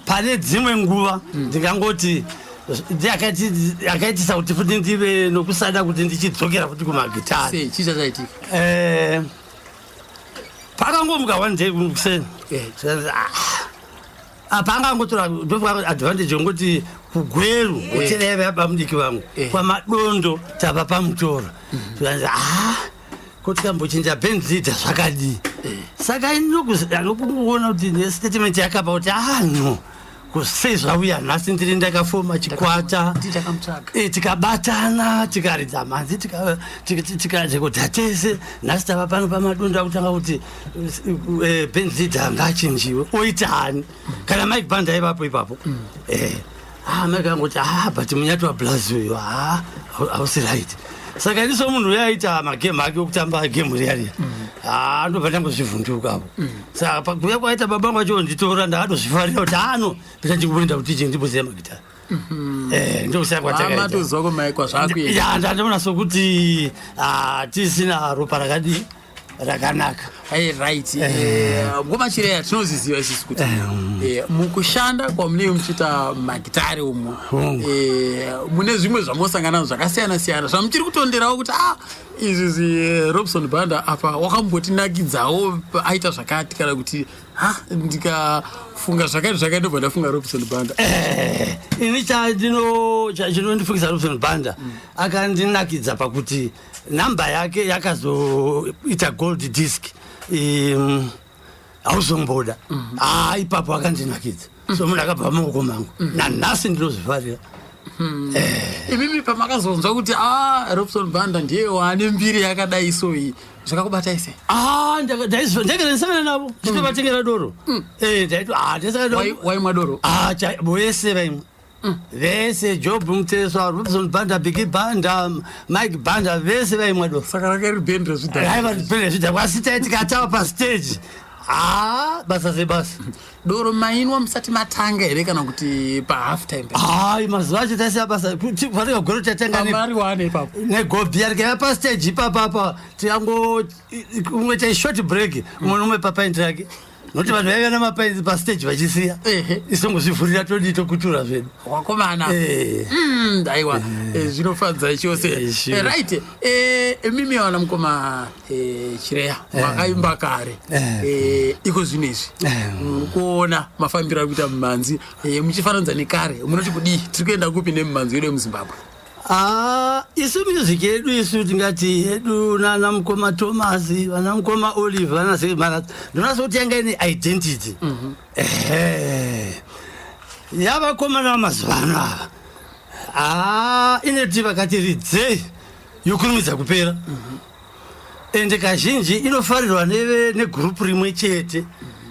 pane dzimwe nguva ndingangoti akaitisa kuti futi ndive nokusada kuti ndichidzokera futi kumagitari chicha chaitika pakangomuka one day kuseni pangangotora ndopa advantage yongoti kugweru utereve abamudiki vangu kwamadondo tapa pamutora tukanzi kuti kambochinja benzita zvakadii saka anokungoona kuti nestatement yakapa kuti no kusei zvauya nhasi ndiri ndakafoma chikwata tikabatana tikaridza manzi tikajekodha tese nhasi tava pano pamadondo akutanga kuti benzita anga achinjiwe oitani kana Mike Banda aivapo ipapo Mike angoti but munyati wablazi uyu hausi right saka ndiso munhu uyaita magemu ake okutamba gemu riyariya ndobva ndangozvivhundukapo saka pakuya kwaita baba vacho nditora ndaatozvifarira kuti pita ndikuenda kuti ichi ndiboziya magitari ndokusaya kwatakaitozokomaikwa zvakuya ndandaona sokuti tisina ropa rakadii rakanaka right ngoma chireya tinoziziva isisi kuti mukushanda kwamunenge muchiita magitari umu mune zvimwe zvamosangana nazvo zvakasiyana siyana zvamuchiri kutonderawo kuti izvi Robson Banda apa wakambotinakidzawo aita zvakati kana kuti ndikafunga zvakati ndobva ndafunga Robson Banda ini chinondifungisa Robson Banda akandinakidza pakuti namba yake yakazoita gold disc hauzomboda ipapo akandinakidza so munhu akabva maoko mangu nanhasi ndinozvifarira imimi pamakazonzwa kuti Robson Banda ndiye wane mbiri yakadai isoyi zvakakubata ise ndakazosangana navo nditovatengera doro waimwa doro vese vaimwe vese Job Muteswa, Robson Banda, Biggie Banda, Mike Banda, vese vaimwa doro saka rakari band rezvidhakwa kwasita tikatawa pastage basa sebasa doro mainwa musati matanga here kana kuti pahalf time mazuva acho taisiya basa kufanira goro tatanga negobi arikaiva pastage ipapapa tiango umwe taishort break umwe nomwe papaindi rake nokuti vanhu vaiva namapaindi pastage vachisiya isongozvivhurira todi tokutura zvedu wakomana aiwa zvinofadza chose right mimi wana mukoma chireya wakaimba kare iko zvino izvi kuona mafambiro akuita mumanzi muchifananidza nekare munoti kudii tiri kuenda kupi nemumanzi wedu wemuZimbabwe isu music yedu isu tingati yedu nana mukoma Thomas vana mukoma Olive vana Semana ndonasoti yanga ine identity yavakomana vamazuvano ava inoti vakati ridzei yokurumidza kupera ende kazhinji inofarirwa negrupu rimwe chete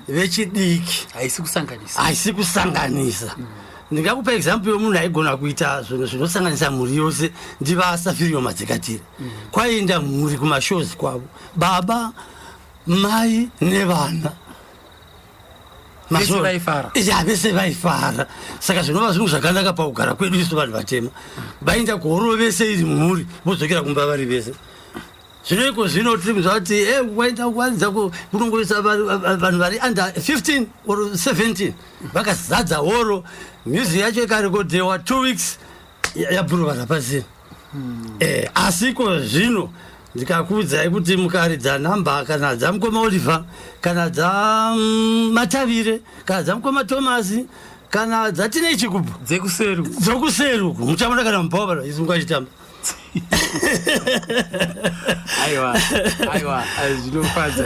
vechidiki haisi kusanganisa ndingakupa example yomunhu aigona kuita zvinhu zvinosanganisa mhuri yose ndivaSafirio Madzikatira kwaenda mhuri kumashows kwavo baba mai nevana vese vaifara saka zvinova zvinhu zvakanaka pakugara kwedu isu vanhu vatema vainda kuhoro vese iri mhuri vodzokera kumba vari vese Zvinoiko zvino tirimuza kuti waita kuwanza kunongorisa vanhu vari under 15 or 17 vakazadza horo music yacho ikarekodhewa 2 weeks yabhuruva zvapasina. Asiko zvino ndikakuudzai kuti mukaridza nhamba kana dzamukoma Oliver kana dzamatavire kana dzamukoma Tomasi kana dzatine chikubu dzekuseruku muchamona kana mubhava isi mungachitamba. Aiwa zvinofadza.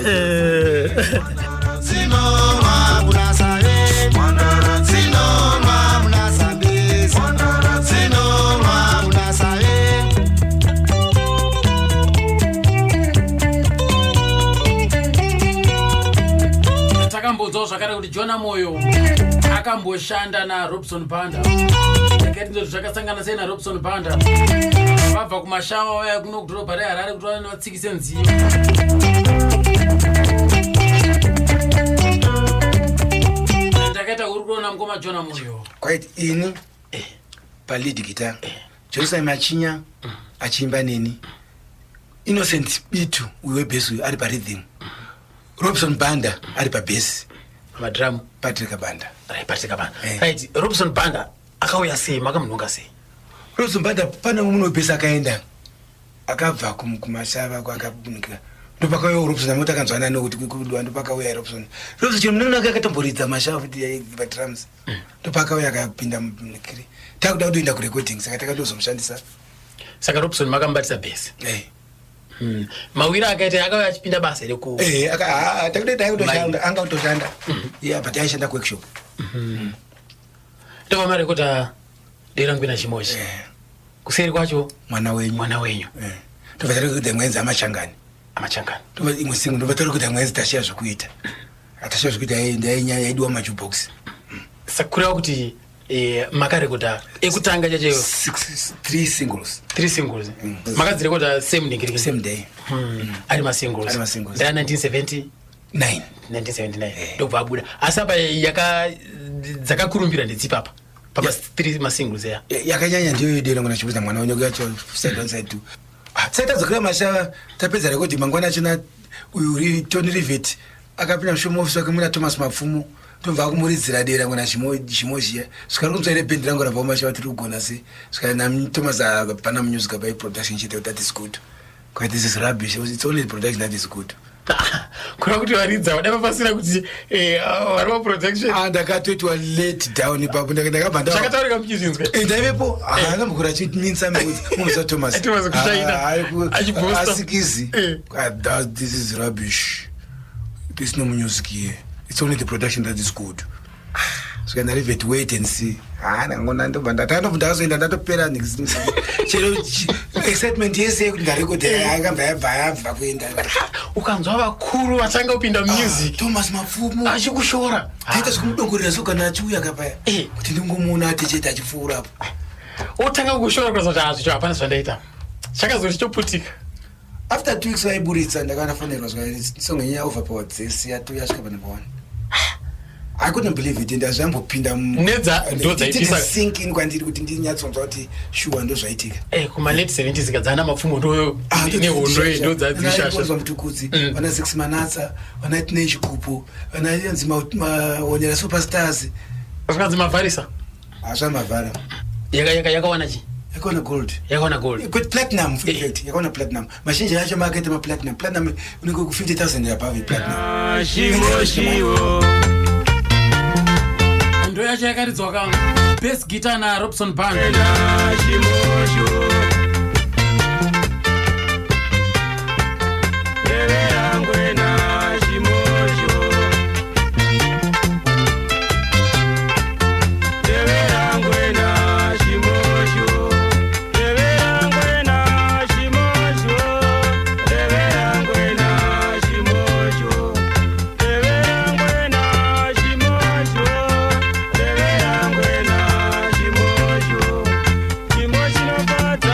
Takambodzawo zvakare kuti Jona Moyo akamboshanda naRobson Banda. Ndakati ndo zvakasangana sei naRobson Banda. Vabva kumashama waya kuno kudhorobha reHarare kuti vatsikise nziyo. Ndakaita uri kuona mukoma Jona Moyo. Quite ini lead guitar. Jerusalem Achinya achimba neni. Innocent Bitu we bass ari pa rhythm. Robson Banda ari pa bass. Madrum Patrick Banda. Right, Robson Banda akauya sei makamunonga sei? Robson Banda pana munhu bass akaenda. Akabva kumashava kwakabunika. Ndopakauya Robson amota kanzwana nokuti kudwa ndopakauya Robson. Robson chimuna akatomboridza mashava kuti pa drums. Ndopakauya akapinda mukiri. Takuda kuenda ku recording saka takatozomshandisa. Saka Robson makambatisa bass. Mawira akaita akauya achipinda basa reku. Takutoshanda anga kutoshanda. But aishanda ku workshop. Ndova mari kuti dera ngwina chimoshi. Kuseri kwacho mwana wenyu. Tovatari kuti mwenzi amachangani. Tova imwe singu ndovatari kuti mwenzi tashiya zvokuita. Atashiya zvokuita ndainya yaidwa majukebox. Sakura kuti makarekoda ekutanga chacho 3 singles. Makadzirekoda same day. Ari ma singles. Nda 1979. Ndobva abuda. Asapa dzakakurumbira ndedzipapa. Papa 3 ma singles ya. Yakanyanya ndiyo dera ngona chibuza mwana wenyu yacho side on side 2. Sasa dzakira masha tapedza rekodi mangwana china uyu Tony Rivet akapinda mushomo ofisa kumuna Thomas Mapfumo. Tobva kumuridzira dera ngona chimozhiya svikari kumtsvaire bhendi rangu rabva kumashawa tiri kugona sei svikari nami Thomas apana music by production chete that is good. Quite this is rubbish. It's only production that is good. Kuna kuti waridza wadapa pasina kuti warwa production ndakatoitwa let down ipapo ndakabva ndawa chakataurika muchizvinzwe ndaivepo akambokura chiminsa muza Thomas asikizi this is rubbish. There's no music here. It's only the production that is good. So can I leave it, wait and see. Ngona ndo banda tano ndazoenda ndatopera chero excitement yese kuti ndarekodera akabva kuenda. Ukanzwa vakuru vatanga kupinda music. Thomas Mapfumo achikushora. Aita sikumudongorera soka nachiuya kapaya. Kuti ndingomuona aticheta achipfuura apo. Otanga kushora kwa kuti azvo hapana zvandaita. Chakazoti choputika. After 2 weeks waiburitsa ndakanafanirwa song yenyaya overpowered zesiya 2 yasvika pa number 1. I couldn't believe it. Ndazambopinda nedza ndodzaitika sink in kwandiri kuti ndinyatsonzwa kuti shuwa ndozvaitika. Kuma late 70s kadzana Mapfumo ndo nehondo ndodzadzishasha mutukudzi vana 6 manatsa vana tine chikupo vana yanzi maonyera superstars vakanzi mavharisa asva mavhara yakawana chi yakawana gold but platinum for fact yakawana platinum mazhinji acho market ma platinum unenge ku 50,000 above platinum shimo ndo yacho yakaridzwa kanga best guitar na Robson Banda Pata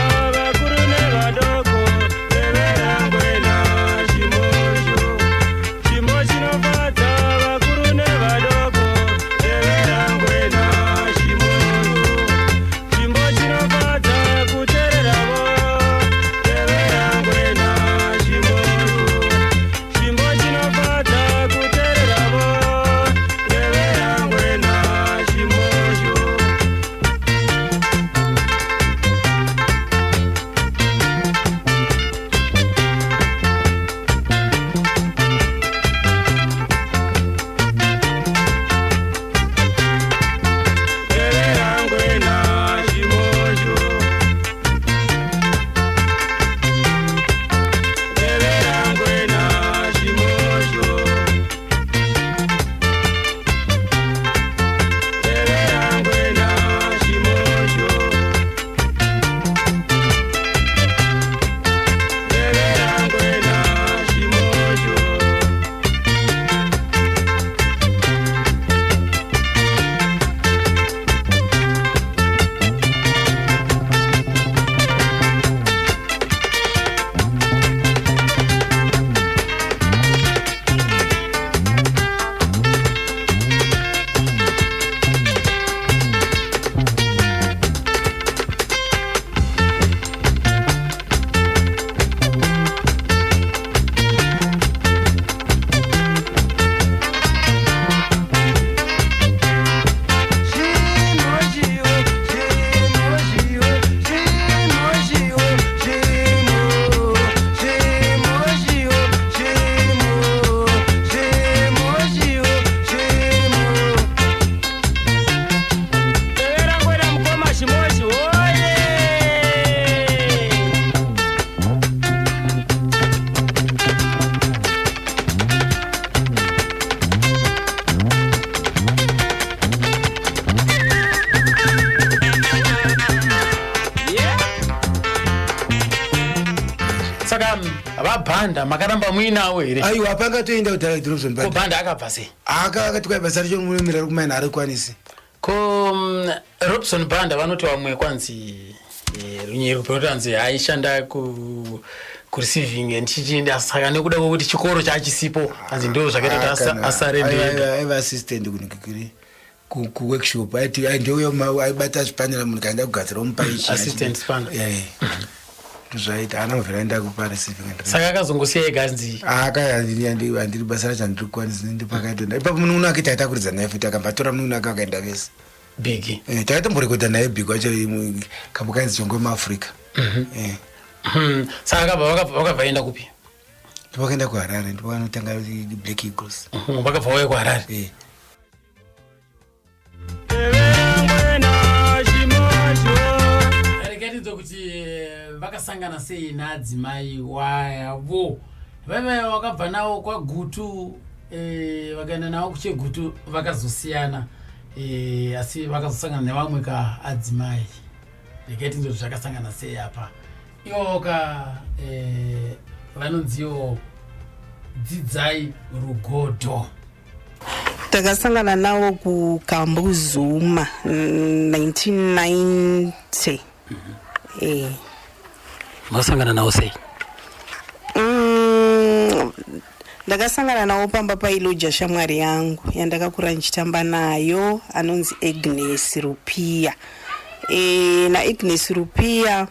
Banda makaramba muinawo here. Aiwa pakatoenda kudhara Robson Ko Banda. Banda akabva sei? Akati kwa basa richo munomira kumaina ari kwanisi. Ko Robson Banda vanoti vamwe kwanzi runyero perotanzi aishanda ku receiving and chichinda saka nekuda kwokuti chikoro chachisipo anzi ndo zvakaita asarende. Aiva assistant kunikiri ku workshop aiti ndoyo aibata zvipanera munhu kaenda kugadzira mupaichi. Assistant spanner. Zvaita ana mviraenda kupa receiving and saka akazongosiya eganzi andiri basa racho andiri kwanisi ndipakaitona ipapo munhu uno akiti aitakuridza naye futi akambatora munhu ake akaenda vese bigi takaitomborekodha naye big wacho kambokainzi chongwe muafrica. saka vakabva vaenda kupi? vakaenda kuharare ndipo vanotanga black eagles. vakabva vauya kuharare. reketidzo kuti vakasangana sei naadzimai wavo. vaiva vakabva navo kwaGutu vakaenda navo kucheGutu vakazosiyana asi vakazosangana nevamwe kaadzimai. reketidzo zvakasangana sei apa ivo vanonziwo dzidzai rugodo. takasangana nawo kuKambuzuma 1990. Makasangana nawo sei? Ndakasangana nawo pamba pailoja shamwari yangu yandakakura ndichitamba nayo anonzi Agnes Rupia. Na Agnes Rupia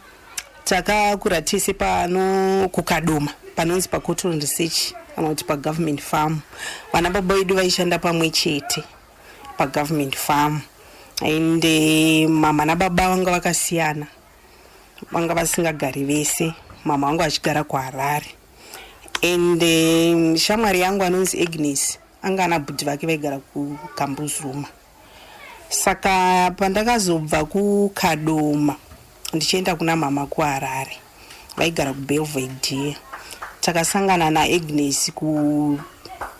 takakura tese pano kuKadoma panonzi paCotton Research anoti paGovernment Farm. Vana baba vedu vaishanda pamwe chete paGovernment Farm. And mama nababa vanga vakasiyana. Vanga vasingagari vese. Mama vangu achigara kuHarare. And shamwari yangu anonzi Agnes anga anabhudhi vake vaigara kuKambuzuma. Saka pandakazobva kuKadoma ndichienda kuna mama kuHarare vaigara kuBelvedere. Takasangana naAgnes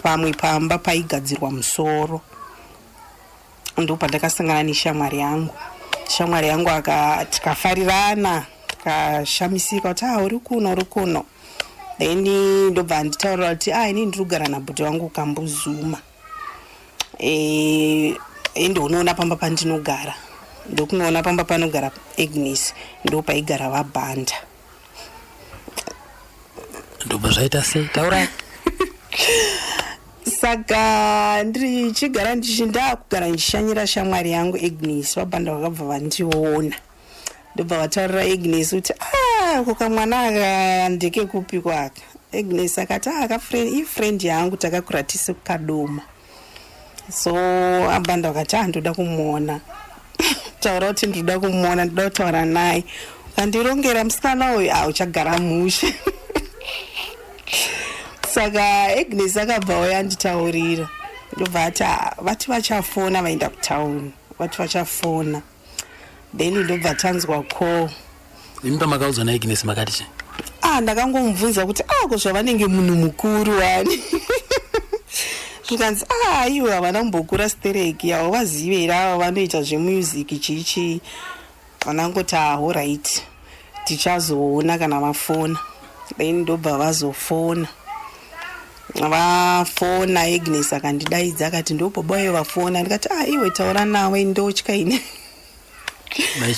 pamwe pamba paigadzirwa musoro. Ndo pandakasangana neshamwari yangu. Shamwari yangu tikafarirana tikashamisika kuti uri kuno. Then ndobva nditaurira kuti ini ndiri kugara nabhudhi wangu kuKambuzuma. Ende unoona pamba pandinogara. Ndokunoona pamba panogara Agnes ndo paigara vaBhanda. Ndobva zvaita sei? Taura. Saka ndichigara ndakugara ndichishanyira shamwari yangu Agnes vaBhanda vakabva vandiona. Ndobva vataurira Agnes kuti kukamwana aka ndeke kupi kwake. Agnes akati friend yangu takakura tise kuKadoma. So vaBhanda vakati ndoda kumuona. Taura kuti ndoda kumuona, ndoda kutaura naye. Kandirongera musikana uyu uchagara mushe. Saka Agnes akabva yanditaurira. Ndobva vati vachafona vaenda kutauni. Vati vachafona. Then ndobva tanzwa call. Imba makaudzwa naAgnes makati che? Ndakangomubvunza kuti kuzva vanenge munhu mukuru wani. Zvikanzi iwe havana kumbokura stereki avo vazive here ava vanoita zvemusic chichi. Vanangoti alright tichazoona kana vafona. Then ndobva vazofona. Vafona Agnes akandidaidza akati ndobaba vafona. Ndikati iwe taura nawe ndotya ine.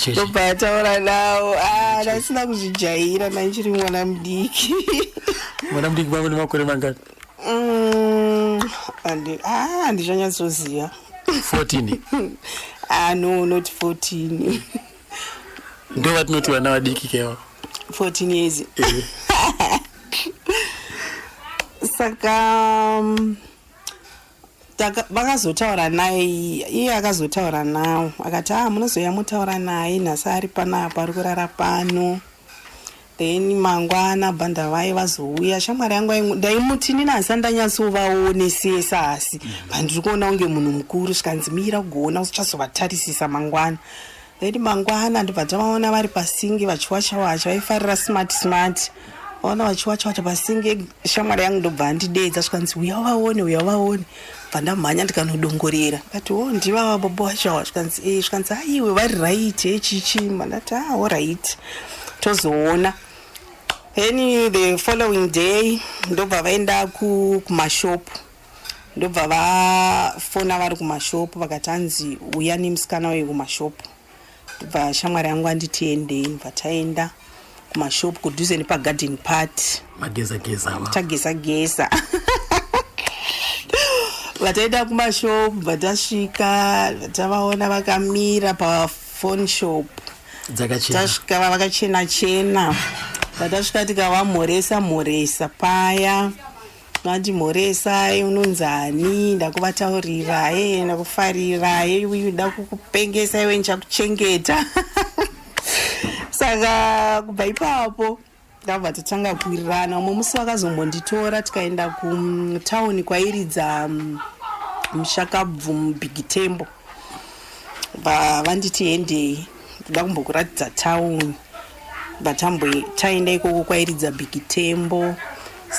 Ndobva taura nawo ndasina kuzvijaira ndichiri mwana mudiki. Mwana mudiki vave nemakore mangani? Handichanyasoziva. 14? No, not 14. Ndo vatinoti vana vadiki kewa? 14 years. Saka vakazotaura naye, iye akazotaura nawo akati munozoya mutaura naye nhasi ari panapa ari kurara pano. Then mangwana Bhanda vai vazouya shamwari yangu ndaimuti ndinasa ndanyatsovaonesesa asi pandiri kuona unge munhu mukuru zvikanzi mira kugoona uchazovatarisa mangwana. Then mangwana ndobva tavaona vari pasingi vachiwacha vaifarira smart vaona vachiwacha pasingi. Shamwari yangu ndobva andidedza zvikanzi uya vaone. Bva mhanya ndikanodongorera kati ndivava baba wacho zvikanzi iwe vari right chichi. Ndati all right tozoona. Then the following day ndobva vaenda kumashopu, ndobva vafona vari kumashopu vakati hanzi uya nemusikana uyu kumashopu. Ndobva shamwari yangu anditiendei, ndobva taenda kumashopu kudhuze nepagarden party. Tageza vataenda kumashopu, vatasvika vatavaona vakamira pafone shop, tasvika vakachena. Vatasvika tikavamhoresa paya, vati mhoresai, unonzani, ndakuvataurira, ndakufarira, uyu ndakukupengesa, iwe ndichakuchengeta. Saka kubva ipapo ndabva tatanga kuwirirana. Umwe musi vakazombonditora tikaenda kutauni kwairidza mushakabvu mubig tembo. Vanditi endei, ndoda kumbokuratidza tauni. Taenda ikoko kwairidza big tembo.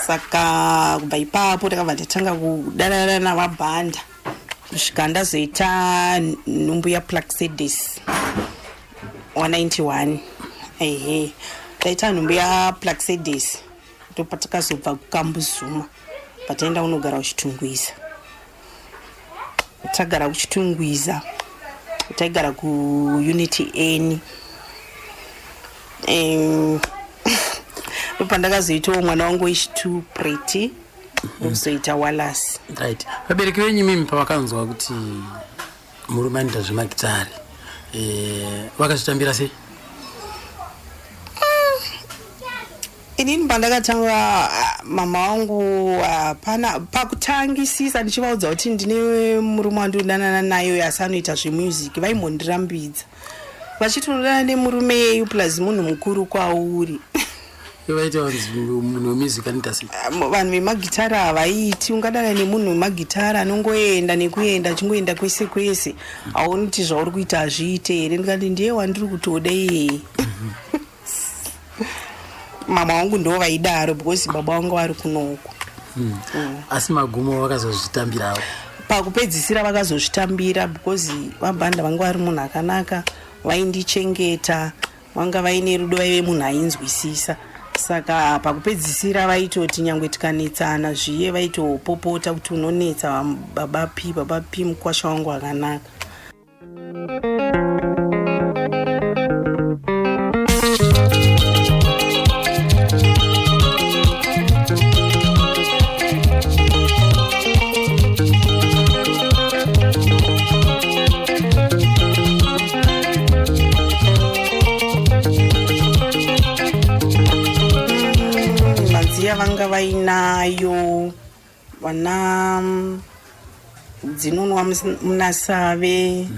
Saka kubva ipapo takabva tatanga kudanana navabhanda kusvika ndazoita nhumbu yaPlaxedes 191. Taita nhumbu yaPlaxedes ndopatakazobva kuKambuzuma, pataenda unogara kuchitungwiza. Tagara kuchitungwiza, taigara kuUnity N. Pandakazoitawo mwana wangu wechitu Pretty, ndozoita Wallace. Right. Vabereki venyu mimi pavakanzwa kuti muri kuita zvemagitari, vakazvitambira sei? Inini pandakatanga mama wangu hapana pakutangisisa ndichivaudza kuti ndine murume wandidanana nayo asi anoita zvemusic, vaimbondirambidza vachitonodana nemurume yeyu plus munhu mukuru kwauri. Vaita munhu wemusic anoita sei? Vanhu vemagitara havaiti. Ungadana nemunhu wemagitara anongoenda nekuenda achingoenda kwese kwese, haoni kuti zvauri kuita hazviite here. Ndikati ndiye wandiri kutoda iyeye. Mama wangu ndo vaidaro because baba wangu vari kunoku. Asi magumo vakazozvitambirawo. Pakupedzisira vakazozvitambira because vabhanda vanga vari munhu akanaka, vaindichengeta, vanga vaine rudo, vaive munhu ainzwisisa. Saka pakupedzisira vaitoti nyangwe tikanetsana zviye vaitopopota kuti unonetsa baba P mukwasha wangu akanaka. Vanga vainayo vana dzinonwa munasave,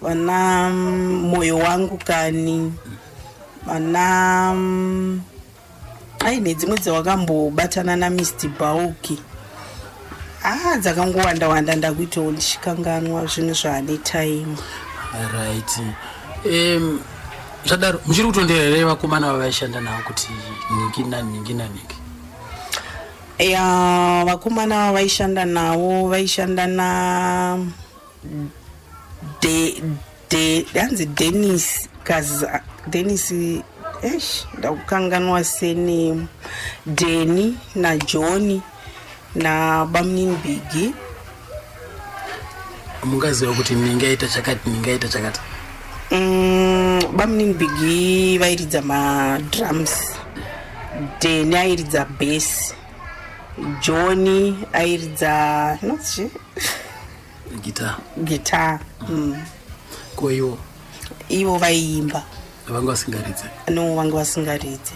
vana moyo wangu kani, vana aine dzimwe dzawakambobatana naMr Bauki. Dzakangowanda ndakuitawo ndichikanganwa zvinhu zvaane time. Right. Zvadaro muchiri kutonderere vakomana vavaishanda navo kuti ningi. Vakomana vaishanda navo vaishanda na hanzi Dennis ndakukanganwa seni, Deni na John na Bamnin Bigi. Mungaziva kuti ningaita chakati. Bamnin Bigi vairidza madrums, Deni airidza bass, Johnny airidza guitar. Ko ivo vaiimba. Vanga vasingaridze? No, vanga vasingaridze.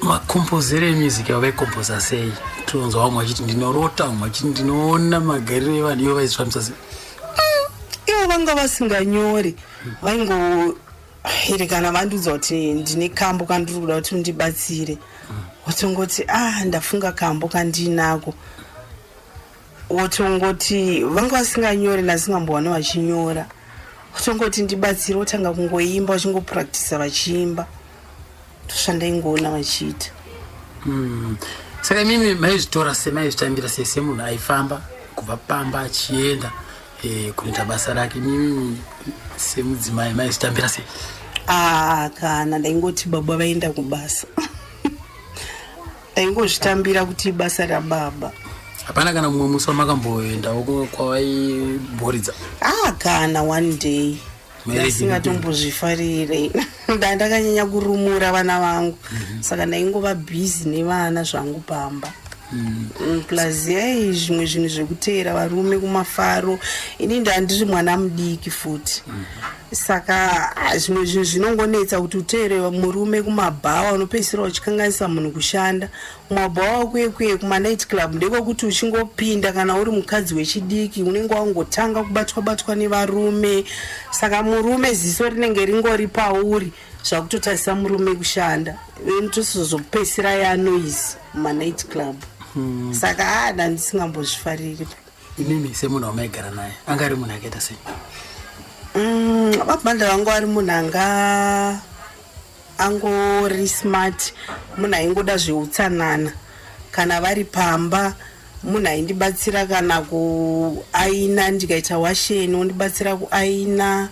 Makompozere emusic avaikompoza sei? Tonzwa vamwe vachiti ndinorota, vamwe vachiti ndinoona magarire evanhu ivo vaizvifambisa sei? Ivo vanga vasinganyori, vaingoerekana vandudza kuti ndine kambo kandiri kuda kuti undibatsire. Wotongoti ndafunga kambo kandinako. Wotongoti vanga vasinganyori nasingambowana vachinyora. Wotongoti ndibatsire, wotanga kungoimba wachingopractice vachiimba. Toshanda ingoona vachiita. Saka mimi maizvitora semaizvitambira semunhu aifamba kubva pamba achienda kunoita basa rake. Mimi semudzimai maizvitambira sei? kana ndaingoti baba vaenda kubasa. Ndaingozvitambira kuti basa rababa. Hapana kana mumwe musi wamakamboenda kwavaibhoridza? Kana one day ndasingatombozvifarire. Ndakanyanya kurumura vana vangu, saka ndaingova busy nevana zvangu pamba. Plus yai zvimwe zvinhu zvekuteera varume kumafaro, ini ndandiri mwana mudiki futi. Saka zvimwe zvinhu zvinongonetsa kuti uteere murume kumabhawa, unopedzisira uchikanganisa munhu kushanda. Kumabhawa kwekwe kuma night club ndeko kuti uchingopinda kana uri mukadzi wechidiki unenge wangotanga kubatwa nevarume. Saka murume ziso rinenge ringori pauri zvakutotarisa murume kushanda. Tosozopedzisira ya noise kuma night club. Saka ndisingambozvifariri. Imimi semunhu wamaigara naye anga ari munhu akaita sei? Mabhanda vangu ari munhu angori smart, munhu aingoda zveutsanana. Kana vari pamba munhu aindibatsira kana kuaina, ndikaita washeni undibatsira kuaina.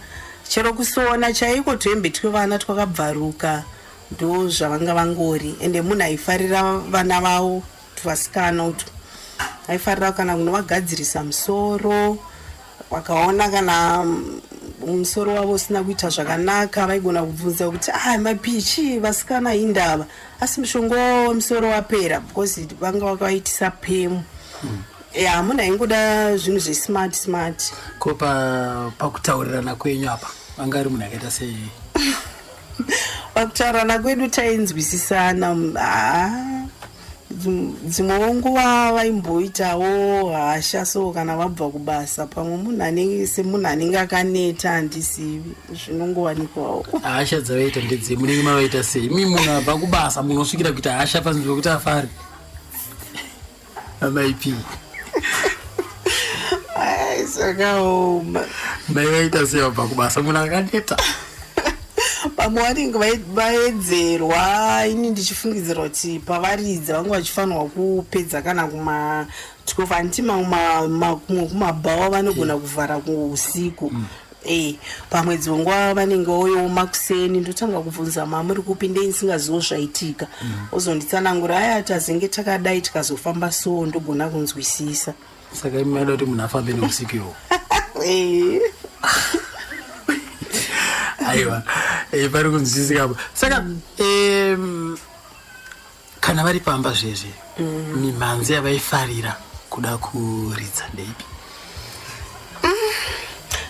Chero kusona chaiko tuhembe twevana twakabvaruka ndo zvavanga vangori. Ende munhu aifarira vana vavo twasikana utu. Aifarira kana kunovagadzirisa musoro, wakaona kana musoro wavo usina kuita zvakanaka vaigona kubvunza kuti mapichi vasikana indava, asi mushongo musoro wapera because vanga vakaitisa pemu. Munhu aingoda zvinhu zvesmart. Ko pakutaurirana kwenyu apa vanga ari munhu akaita sei? Pakutaurirana kwedu tainzwisisana. Dzimwe nguva vaimboitawo hasha, so kana vabva kubasa pamwe munhu anenge akaneta handisivi zvinongowanikwawo. Hasha dzavaita ndedze munenge mavaita sei? Imi munhu abva kubasa munosvikira kuita hasha panzvimbo yekuti afari? Amaipi sakaoma mai vaita sei vabva kubasa munhu akaneta? Pamwe vanenge vaedzerwa, ini ndichifungidzira kuti pavaridza vanga vachifanirwa kupedza kana kuma 12 anti kumwe kumabhawa vanogona kuvhara kuusiku. Pamwe dzimwe nguva vanenge vooma kuseni, ndotanga kubvunza muri kupindei ndisingazivo zvaitika. Ozonditsanangura ati azenge takadai tikazofamba so, ndogona kunzwisisa. Saka imi maida kuti munhu afambe neusiku iwo? Aiwa, pari kunzwisisika. Saka kana vari pamba zvezve mimhanzi yavaifarira kuda kuridza ndeipi?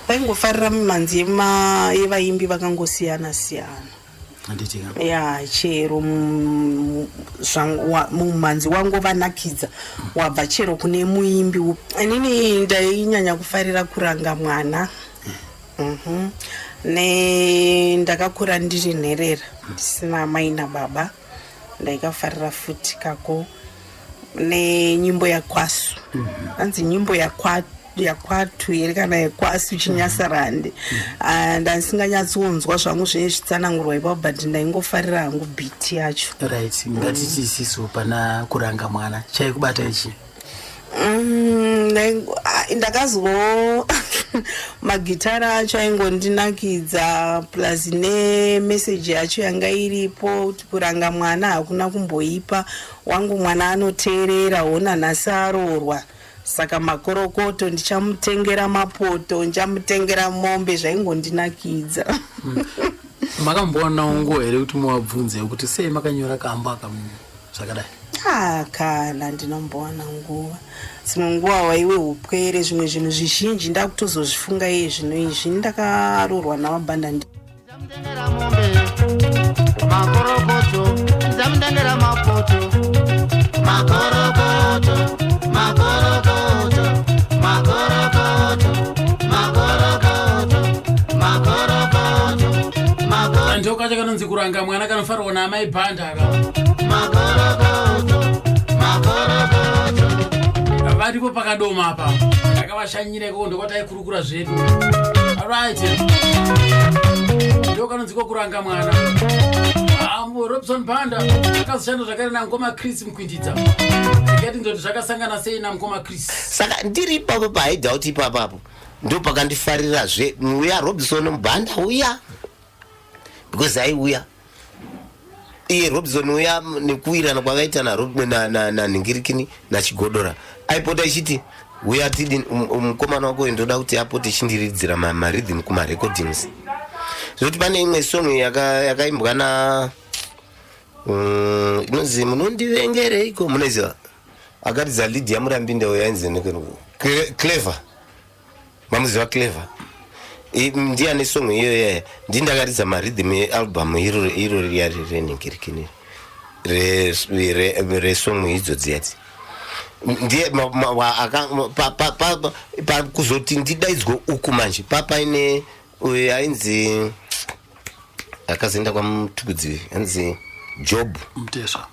Vaingofarira mimhanzi yevaimbi vakangosiyana siyana. Chero mumhanzi wangu vanakidza wabva chero kune muimbi. Inini ndainyanya kufarira kuranga mwana. Ndakakura ndiri nherera ndisina mai nababa. Ndaikafarira futi kako nenyimbo yaKwasu. Anzi nyimbo yakwatu here kana yaKwasu Chinyasarande. Ndasinganyatsonzwa zvangu zvine zvitsanangurwa ipapo, but ndaingofarira hangu beat yacho. Right, ngatiti isiso pana kuranga mwana chaikubata ichi? Ndakazwo magitara acho aingondinakidza, plus nemessage yacho yanga iripo kuti kuranga mwana hakuna kumboipa, wangu mwana anoteerera, ona nhasi aroorwa, saka makorokoto ndichamutengera mapoto, ndichamutengera mombe, zvaingondinakidza. Makamboona nguva here kuti muvabvunze kuti sei makanyora kamba zvakadai? Kana ndinombowana nguva. Dzimwe nguva waiwe upwere, zvimwe zvinhu zvizhinji ndakutozozvifunga iye zvino izvi. Ndakaroorwa namabhanda ndamutengera mombe makorokoto, ndamutengera mapoto makorokoto makorokoto makorokoto makorokoto makorokoto makorokoto. Andiko kacho kanonzi kuranga mwana kanofarwa namai bhanda aka. Varipo pakadoma apa ndakavashanyireko ndokataikurukura zvedu. Alright, ndiko kanonzi kuranga mwana. Robson Banda akazoshanda zvakare naMukoma Chris Mkwindidza. Ndikati ndoti zvakasangana sei naMukoma Chris? Saka ndiri ipapo pahaidha kuti ipapapo ndo pakandifarirazve uya Robson Banda uya. because aiuya iye Robson uya nekuwirana kwakaita na Ningirikini naChigodora aipota ichiti uya tidi mukomana wako ndoda kuti apote chindiridzira marhythm kuma recordings zvoti pane imwe song yakaimbwa na inonzi munondivengereiko munoziva akaridza lead yaMurambinde yainzi Clever mamuziva Clever ndiani song iyoyo ndindakaridza marhythm yealbum iro riyari reNingirikini resong idzodzi yati ndiye kuzoti ndidaidzwe uku manje papaine ainzi akazoenda kwamutukudzi anzi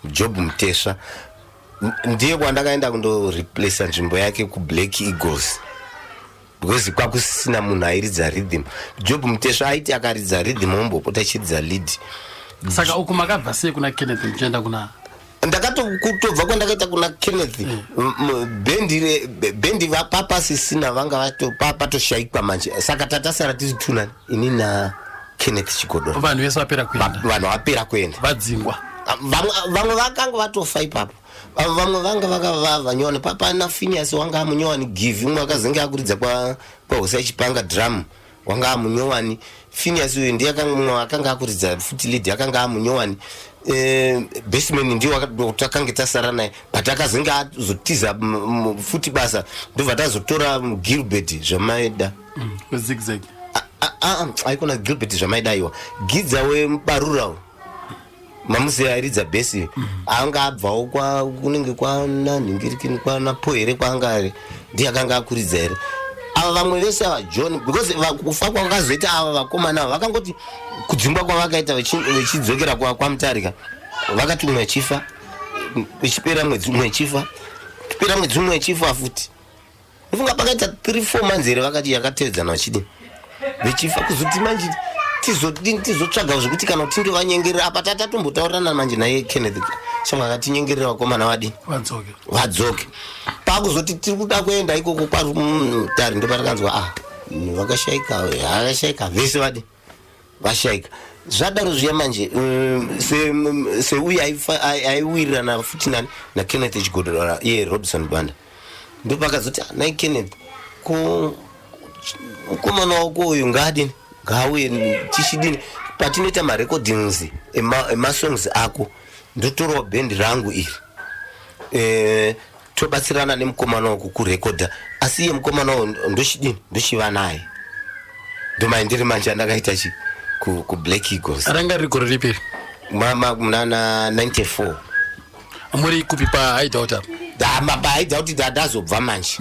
Job Mutesha ndiye kwandakaenda kundoreplace nzvimbo yake kuBlack Eagles because kwakusisina munhu airidza rhythm. Job Mutesha aiti akaridza rhythm ombopota achiridza lead. Saka uku makabva sei kuna Kenneth mchenda kuna ndakatokutobva kwandakaita kuna Kenneth bendi vapapasisina vanga patoshaikwa manje saka tatasara tisi tuna ini na Kenneth Chigodora vanhu vese vapera kuenda vanhu vapera kuenda vadzingwa vamwe vakanga vatofa ipapo vamwe vanga vakavava nyowani papa na Phineas wanga amunyowani give umwe akazenge akuridza kwa Hosa Chipanga drum wanga amunyowani Phineas uyu ndiye akanga akuridza futi lead akanga amunyowani Baseman ndiye wakatanga tasara naye but akazenge azotiza futi basa ndobva tazotora Gilbert Zvamaida zigzag aikona Gilbert Zvamaida iwa gidza weMbarura mamusi airidza besi anga abvawo kwa kunenge kwa Ningirikini kwa napoere kwangari ndiye akanga akuridza here ava vamwe vese ava John because kufa kwakazoita ava vakomana vakangoti kudzingwa kwavakaita vechidzokera kwa Mutarika vakati umwe chifa vechipera mwedzi umwe chifa kupera mwedzi umwe chifa futi ufunga pakaita 3-4 months here vakati yakatevedzana vachidi vechifa kuzoti manje tizotsvaga zvekuti kana kuti ndovanyengerera apa tatatombotaurana manje naye Kenneth chama akatinyengerera vakomana vadi vadzoke pakuzoti tiri kuda kuenda ikoko kwaMutare ndopatakanzwa vakashaika vese vadi vashaika zvadaro zviya manje seuye aiwirirana futi na Kenneth Chigodora iye Robson Banda ndopakazoti nai Kenneth mukomana wako uyu ngadini ngauye tichidini patinoita marecordings emasongs ako ndotorawo bhendi rangu iri tobatsirana nemukomana wako kurekodha asi iye mukomana wako ndochidini ndochiva naye ndomaindiri manje andakaita kuBlack Eagles ranga rigoro ripi muna 94 muri kupi paHideout paHideout dadazobva manje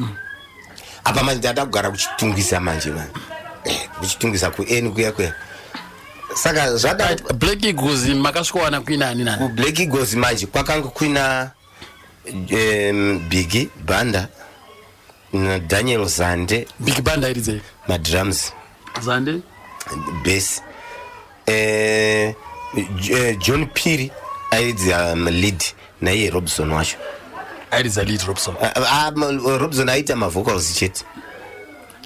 apa manje dadakugara kuchitungisa manje manje kuchitungisa kuN kuya saka zvada Black Eagles makasvikowana kuina ani nani kuBlack Eagles manje kwakanga kuina Big Banda na Daniel Zande. Big Banda iridze madrums Zande bass John Piri airidza lead na iye Robson wacho airidza lead Robson Robson aita vocals chete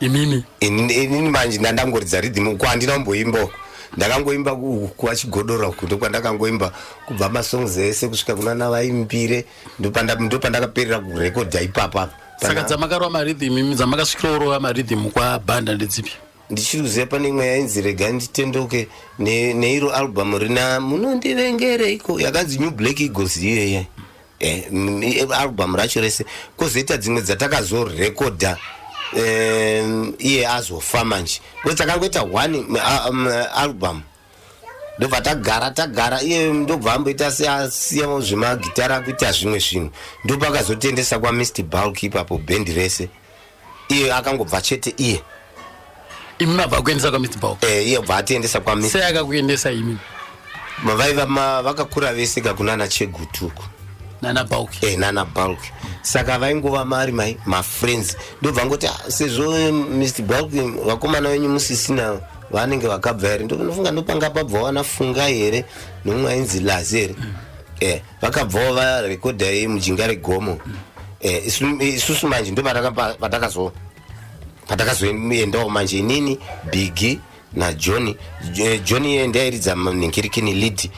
imimi inini manje ndangoridza rhythm kwandina kumboimba ndakangoimba kwaChigodora kundo kwandakangoimba kubva masongs ese kusvika kuna navaimbire ndopandakaperera kurekodha ipapa saka dzamakarwa marhythm dzamakasvikirwa marhythm kwaBanda ndedzipi ndichiruziva pane imwe yainzi rega nditendoke neiro album rina munondivengereiko yakanzi New Black Eagles iyoye album racho rese kozoita dzimwe dzatakazorekodha iye azofa manje kuti takangoita one album ndobva tagara iye ndobva amboita seasiya zvemagitara kuita zvimwe zvinhu ndopakazotendesa kwaMr Bulk ipapo bhendi rese iye akangobva chete iye imi mabva kuendesa kwaMr Bulk iye bva atendesa kwaMr sei akakuendesa imi mavaiva vakakura vese kakunana Chegutuku nana Bulk nana Bulk saka vaingova mari mafriends ndobva ngoti sezvo Mr Bulk vakomana venyu musisina vanenge vakabva here ndonofunga ndopanga pabva wanafunga here nomwe ainzi Lazi here vakabvawo varekodha mujinga regomo isusu manje ndo patakazoendawo manje inini Big najohni Johnny ndairidza ningirikini lead,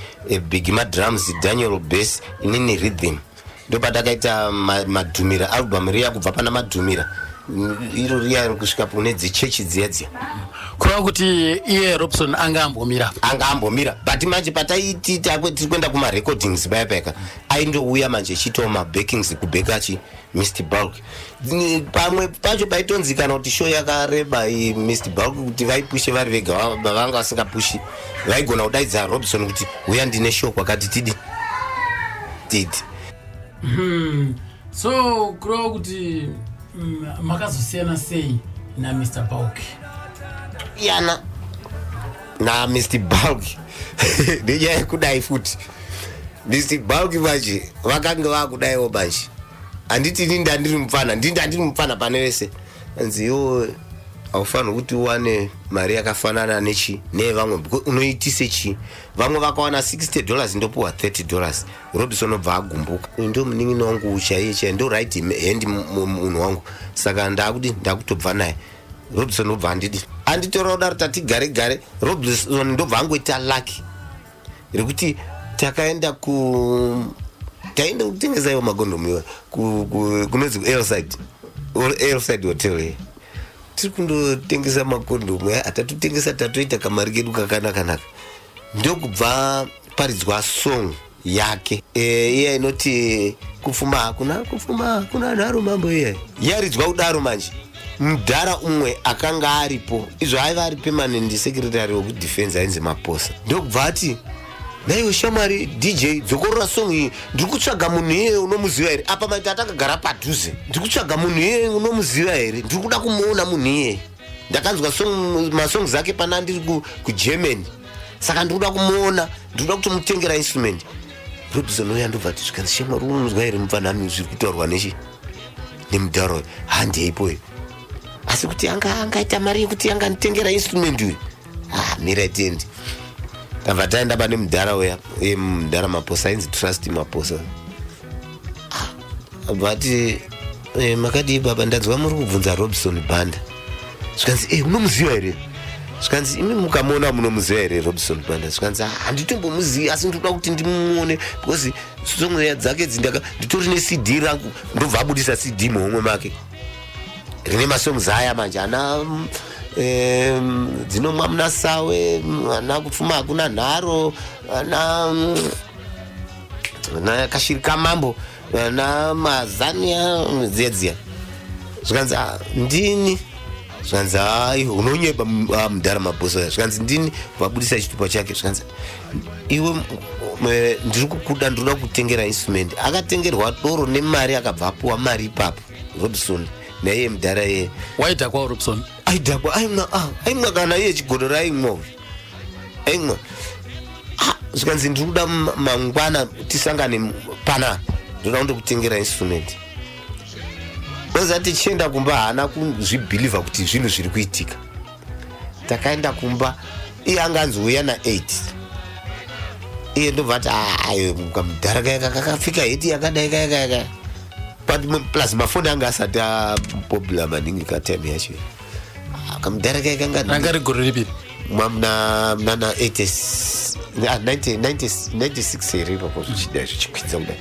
Big Drums, Daniel bass, inini rhythm. Ndopatakaita madhumira album riya kubva pana madhumira iro riya kusvika kune dzichechi dziya kureva kuti iye Robson anga ambomira but manje pataiti tiri kuenda kumarecordings payapayaka aindouya manje echitawo mabackings kubekachi Mr. Bulk. Pamwe pacho paitonzikana kuti show yakareba Mr. Bulk kuti vaipushe vari vega, vanga vasingapushi vaigona kudaidza Robson kuti uya ndine show kwakati tidi. So kureva kuti makazosiyana sei na Mr. Bulk? Yana na Mr. Bulk ndiyaya kudai futi Mr. Bulk manje vakanga vakudaiwo manje handiti ndiri mufana pane vese anzi iwo haufaniri kuti uwane mari yakafanana nevamwe unoitise chi. Vamwe vakawana $60 ndopuwa $30. Robson obva agumbuka, ndo munin'ini wangu uchaiye ndo right hand munhu wangu, saka ndakutobva naye. Robson obva anditora kudaro tatigare Robson ndobva angoita lucky rekuti takaenda kutengesa iwo makondomu kunonzi Ailside Hotel. Tiri kundotengesa makondomu atatotengesa tatoita kamari kedu kakanaka. Ndokubva paridzwa song yake iye inoti kufuma hakuna nharo mambo iye yaridzwa kudaro manje. Mudhara umwe akanga aripo, izvo aiva ari permanent secretary wekudefense ainzi Maposa, ndokubva ati naiwe shamwari DJ dzokorora song iyi, ndiri kutsvaga munhu iye unomuziva here. Apa maita atakagara padhuze, ndiri kutsvaga munhu iye unomuziva here, ndiri kuda kumuona munhu iye. Ndakanzwa masongs ake pana ndiri kuGermany, saka ndiri kuda kumuona, ndiri kuda kutomutengera instrument. Robson uya ndobva ati zvikanzi shamwari unomunzwa here mupfanami zviri kutaurwa nemudharo handeipo here. Asi kuti angaita mari yekuti anganditengera instrument uyu. Mira tendi. Tabva taenda pane mudhara uya, mudhara Maposa ainzi Trust Maposa. Bati makadi baba ndanzwa muri kubvunza Robson Banda. Zvikanzi unomuziva here? Zvikanzi imi mukamuona munomuziva here Robson Banda? Zvikanzi handitombomuziva asi ndinoda kuti ndimuone because song dzake nditori neCD rangu, ndobva abudisa CD muhomwe make. Rine masongs aya manje ana dzinomwa muna sawe, ana kufuma hakuna nharo, ana kashirika mambo, ana mazania dziya. Zvikanzi ndini? Zvikanzi unonyeba mudhara Maposa. Zvikanzi ndini? Vabudisa chitupa chake. Zvikanzi iwe ndiri kukuda, ndoda kutengera instrument. Akatengerwa doro nemari, akabva apuwa mari ipapo Robson. Naiye mudhara iye waidhakwa Robson aidhakwa aimwa kana iye chigodoro aimwa. Zvikanzi ndiri kuda mangwana tisangane pana, ndoda kundokutengera instrument. Ozati tichienda kumba haana kuzvibhilivha kuti zvinhu zviri kuitika. Takaenda kumba iye anganzouya na8 iye ndobva ati mudhara kaya kakafika heti yakadai kaya plus mafoni anga asati popular maningi katime yacho. Kamudhara kaya ranga rigoro ripi? Mna 96 here ipapo zvichida zvichikwidza kudai.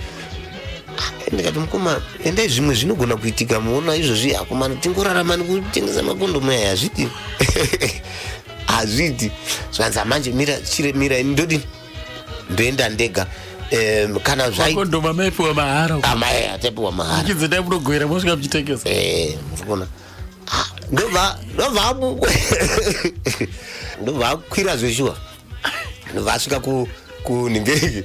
Ndikati mukoma endai zvimwe zvinogona kuitika, muona izvozvi akomana tingorarama nekutengesa makondomu aya hazviti. Hazviti. Zvikanzi manje mira ndodini ndoenda ndega. Kana makondomu amaipiwa mahara. Ataipiwa mahara. Ikidzidai munogoera mosvika muchitengesa. Murikuona. Ndobva akwira zveshuwa. Ndobva asvika kuningiriki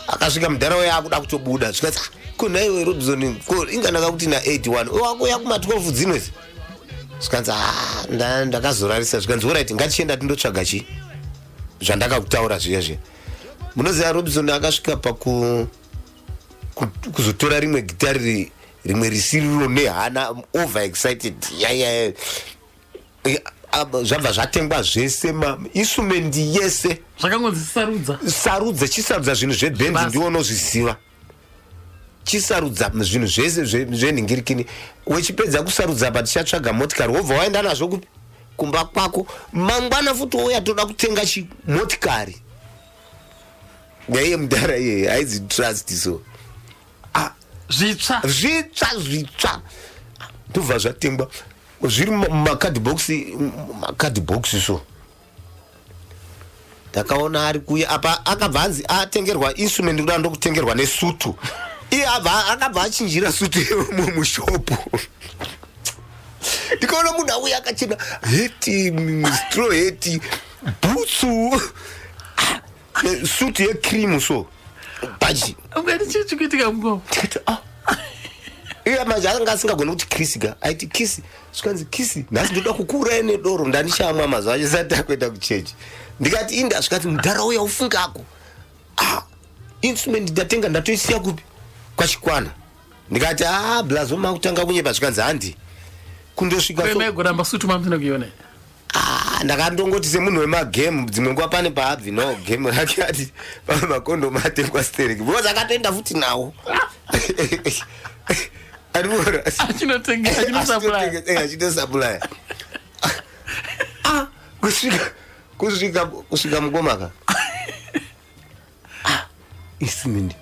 akasvika mudhara uya akuda kutobuda. Zvikanzi kunaiwe Robson inganaka kuti na81 wakuya kuma12 dzinwezi. Zvikanzi ndakazorarisa. Zvikanzi alright ngatichienda tindotsvaga chi zvandakakutaura zviya. Munoziva Robson akasvika kuzotora rimwe gitari rimwe risiriro nehana over excited zvabva zvatengwa zvese instrument yese zvakangonzi chisarudza zvinhu zvebhendi ndiwo unozviziva. Chisarudza zvinhu zvese zvenhingirikini. Wechipedza kusarudza pa tichatsvaga motikari wobva waenda nazvo kupi kumba kwako mangwana futi ouya toda kutenga chimotikari yaiye mudhara iye haizi trust so zvitsva ndobva zvatengwa zviri mumakadhibhokisi so ndakaona ari kuya apa akabva anzi atengerwa instrument kuti andokutengerwa nesutu iye akabva achinjira sutu mumushopu ndikaona munhu auya akachena heti straw heti bhutsu sutu yecream so bhaji ungatichichikuitika mungo iye manje anga asingagoni kuti kisiga aiti kisi zvikanzi kisi nhasi ndoda kukuurai nedoro ndanichamwa mazuva acho sati akuenda kuchechi ndikati inda zvikati mudhara uya ufungako instrument ndatenga ndatoisiya kupi kwachikwana ndikati blazo makutanga kunyepa zvikanzi handi kundosvikaegoramba sutu mamusina kuiona ndakandongoti semunhu wemagame dzimwe nguva pane paabvi no game rake ati pamakondomu atengwa stereki because akatoenda futi nawo achinosupply kusvika mukomaka instrument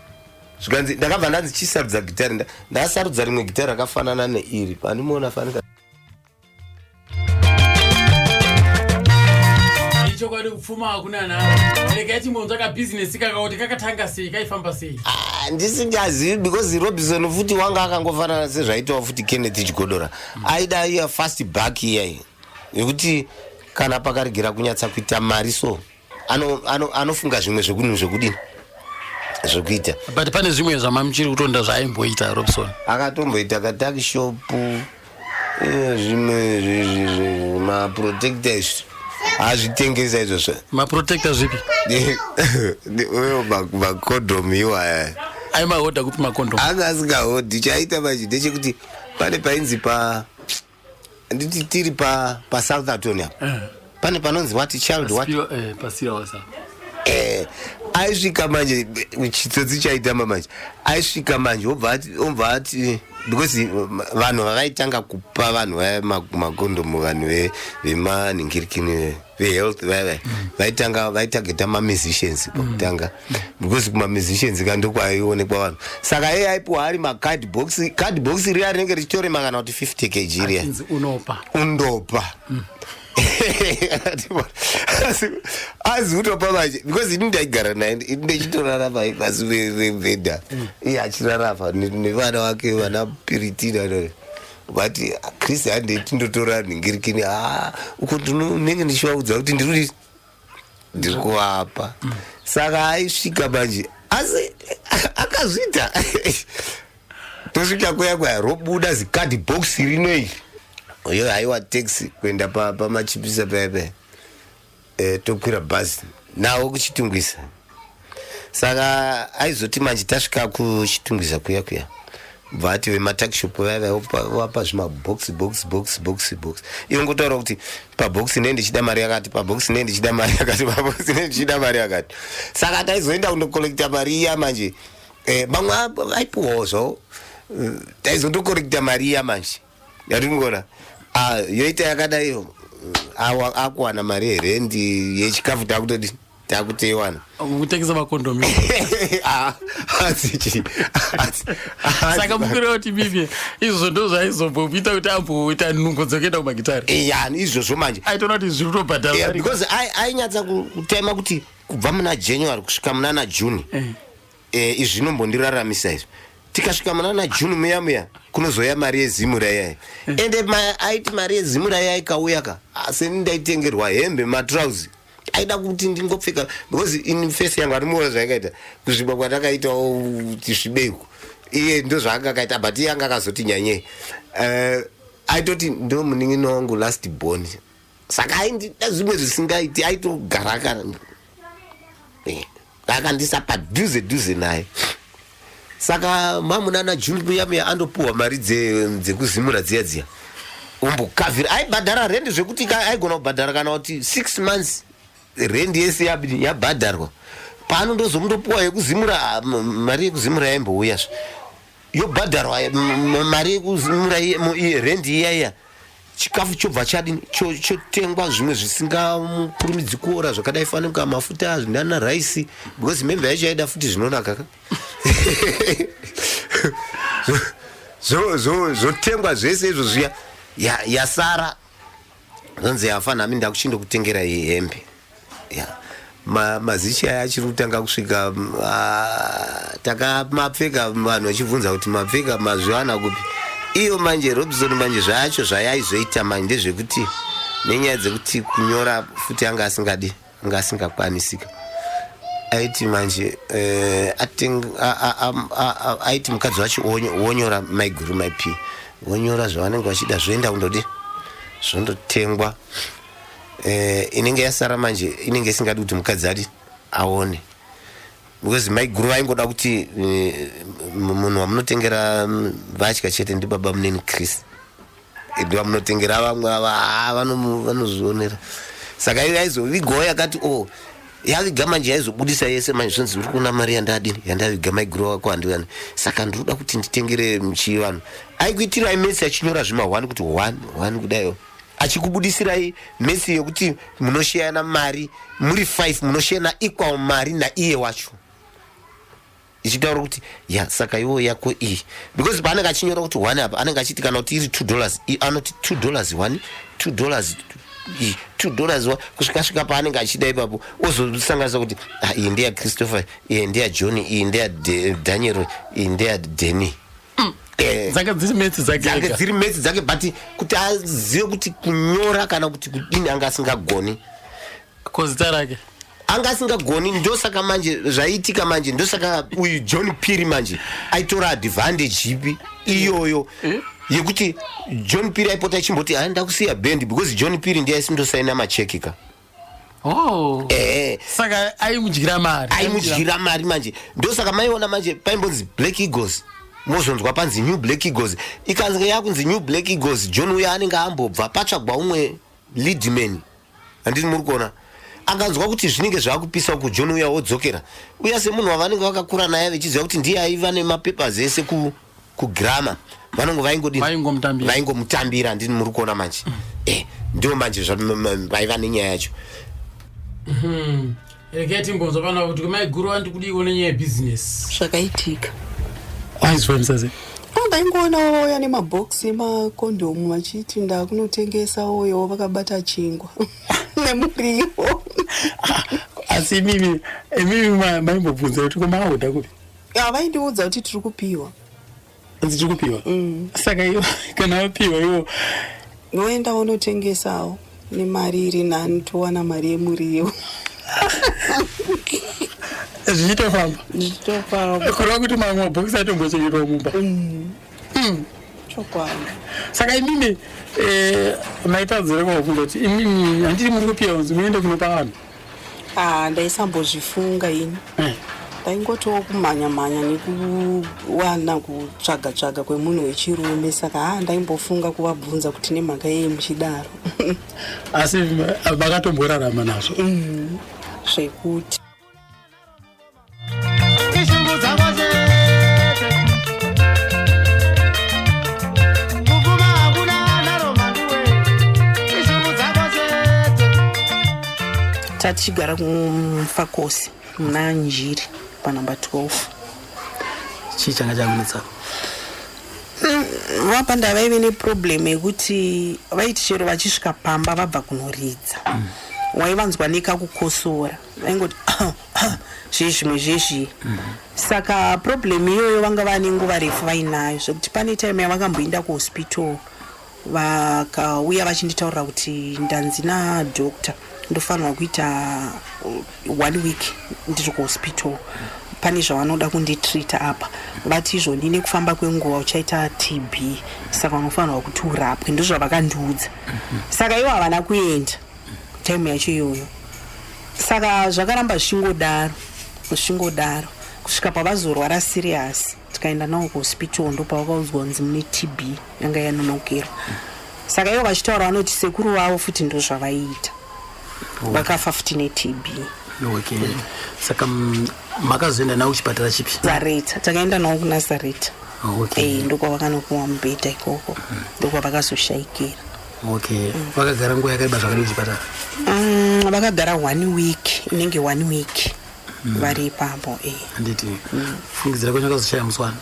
zvikanzi ndakabva ndanzi chisarudza gitari ndasarudza rimwe gitari rakafanana neiri pandimuona fanika chokwadi kupfuma hakuna nawo rega yachimbonzwa kabhizinesi kakauti kakatanga sei kaifamba sei ndisingazivi because Robinson futi wanga akangofanana sezvaitawo futi Kenneth Chigodora aida iya fast back iyai yekuti kana pakaregera kunyatsa kuita mari so anofunga zvimwe zvekudini zvokuita but pane zvimwe zvamamuchiri kutonda zvaaimboita Robinson akatomboita katakishopu zvimwe maprotectors azvitengesa izvozvo maprotector zvipi makondomu iwaya aimahodha kupi makondomu anga asingahodhi chaita manje ndechekuti pane painzi nditi tiri pasouth atoni apa pane panonzi wati child what aisvika manje chitsotsi chaitamba manje aisvika manje obva ati because vanhu vakaitanga kupa vanhu vaya makondomu vanhu vemanhingirikini vehealth vaya vaitageta mamusicians pakutanga because kumamusicians kandokwaionekwa vanhu saka iye aipiwa ari macardbox riya rinenge richitorema kana kuti 50 kg riya undopa azi utopa manje because ini ndaigara naye ndichitorarama pasi vemvenda iye achirarama nevana vake vana piritina vati kristi handeti ndotora nhingirikini uko ndinenge ndichivaudza kuti ndiri kuvapa saka aisvika manje asi akazvita tosvika kuya robuda zikadhibhokisi rinoiri oyo haiwa taxi kuenda pamachipisa paipa tokwira bhazi nawo kuchitungwisa saka aizoti manje tasvika kuchitungwisa kuya vati vematakishop vapa zvimabhoxi iyo ngotaura kuti pabhoxi ne ndichida mari yakati pabhoxi ne ndichida mari yakati pabhoxi ne ndichida mari yakati saka taizoenda kundokolekta mari iya manje vamwe aipuwawo zvawo taizondokolekta mari iya manje yatingona yoita yakadaiyo akuwana mari yerendi yechikafu takuteiwana kutengesa makondomu saka mukuru kuti bibi izvo ndo zvaizombopita kuti amboita nhungo dzokuenda kumagitari izvozvo manje aitoona kuti zviri kutobhadhara because ainyatsa kutaima kuti kubva muna January kusvika muna June izvi zvinombondiraramisa izvo tikasvika muna June muya kunozoya mari yezimura yai ende aiti mari yezimura yai ikauya asi ndaitengerwa hembe matrauzi aida kuti ndingopfeka because in face yangu arimuona zvaikaita kusviba kwatakaitawo tisvibeiko iye ndo zvaanga akaita but iye anga akazoti nyanyei aitoti ndo munin'ino wangu last born saka aindida zvimwe zvisingaiti aitogara akandisa padhuze naye saka mamunana June muya andopuwa mari dzekuzimura dziya umbokavhira aibhadhara rendi zvekuti aigona kubhadhara kana kuti 6 months rendi yese yabhadharwa pano ndozomundopuwa yekuzimura mari yekuzimura yaimbouya yobhadharwa mari yekuzimura rendi iyaiya chikafu chobva chadini chotengwa zvimwe zvisingakurumidzi kuora zvakadai fanika mafuta zvinana raisi because membe yacho yaida futi zvinonaka zotengwa zvese izvo zviya yasara zonzi yafa nami ndakuchindo kutengera hembe mazichi aya achiri kutanga kusvika takamapfeka vanhu vachibvunza kuti mapfeka mazviwana kupi iyo manje Robinson manje zvacho zvayaizoita manje ndezvekuti nenyaya dzekuti kunyora futi anga asingakwanisika aiti manje aiti mukadzi wacho wonyora maiguru maipi wonyora zvavanenge vachida zvoenda kundodi zvondotengwa inenge yasara manje inenge isingadi kuti mukadzi ati aone because maiguru vaingoda kuti munhu wamunotengera vatya chete ndi baba muneni Chris ndiwa munotengera vamwe vanozvionera saka iyo yaizovigawo yakati yaviga manje yaizobudisa yese manje zvonzi uri kuna mari yandaviga maiguru wako handiwani saka ndinoda kuti nditengere muchii vanhu aikuitirai mesi achinyora zvima 1 kuti 1 kudaiwo achikubudisirai mesi yokuti munoshayana mari muri 5 munoshayana equal mari naiye wacho ichitaura kuti saka iwo yako iyi because paanenge achinyora kuti 1 apa anenge achiti kana kuti iri $2 anoti $2 $1 kusvika paanenge achida ipapo ozosanganisa kuti iyi ndeya Christopher iyi ndeya John iyi ndeya Daniel iyi ndeya Denny dzanga dziri metsi dzake but kuti azive kuti kunyora kana kuti kudini anga asingagoni kozita rake anga asingagoni ndosaka manje zvaiitika manje ndosaka uyu John Piri manje aitora advantage ipi iyoyo yekuti John Piri aipota achimboti ndakusiya band because John Piri ndiye aisindosaina machekika saka aimudyira mari manje ndosaka maiona manje paimbonzi Black Eagles mozonzwa panzi New Black Eagles ikanzi yakunzi New Black Eagles John uya anenge ambobva patsvagwa umwe leadman handiti muri kuona akanzwa kuti zvinenge zvakupisa ku John uya wodzokera uya semunhu wavanenge vakakura naye vechiziva kuti ndiye aiva nemapapers ese ku grammar vanongo vaingomutambira handiti muri kuona manje ndio manje vaiva nenyaya yacho reketi mbonzo pana kuti maiguru andikudiwo nenyaya yebusiness zvakaitika aizwa msaze ndaingoona oya nemabhokisi emakondomu vachiti ndakunotengesa oyo vakabata chingwa nemuriwo asi imimi maimbobvunza kuti komaaoda kupi vaindiudza kuti tiri kupiwa tiri kupiwa saka iwo kana wapiwa iwo woenda unotengesawo nemari iri nani towana mari yemuriwo zvichitofamba kureva kuti mamwe mabhokisi atombochengetwa mumba chokwadi saka imimi maitadzire kwavabvunza kuti imimi handiti muri kupiwa unzi muende kunopa vanhu ndaisambozvifunga ini ndaingotiwo kumhanya-mhanya nekuwana kutsvaga kwemunhu wechirume saka ndaimbofunga kuvabvunza kuti nemhaka yei muchidaro asi makatomborarama nazvo zvekuti tatichigara kumfakosi muna Njiri panamba 12 chii changa chakunetsa vapanda vaive neproblem yekuti vaiti chero vachisvika pamba vabva kunoridza waivanzwa nekakukosora vaingoti zvezvimwe saka problem iyoyo vanga vane nguva refu vainayo zvekuti pane time yavakamboenda kuhospital vakauya vachinditaurira kuti ndanzi nadoctor ndofanirwa kuita 1 week ndiri kuhospital pane zvavanoda kunditreata apa vati izvoni nekufamba kwenguva uchaita TB saka unofanirwa kuti urapwe ndozvavakandiudza saka ivo havana kuenda time yacho iyoyo saka zvakaramba zvichingodaro kusvika pavazorwara serious tikaenda navo kuhospital ndopavakaudzwa kunzi mune TB yanga yanonokerwa saka ivo vachitaura vanoti sekuru vavo futi ndozvavaiita vakafa futi neTB. Okay. Saka makazoenda nawo kuchipatara chipi? Nazareth. Takaenda nawo kuNazareth. Okay. Ndoko vakanopuwa mubhedha ikoko. Ndoko vakazoshaikira. Okay. Vakagara nguva yakareba zvakadii kuchipatara? Vakagara 1 week, inenge 1 week vari ipapo. Handiti fungidzira kwenyu vakazoshaya musi wani?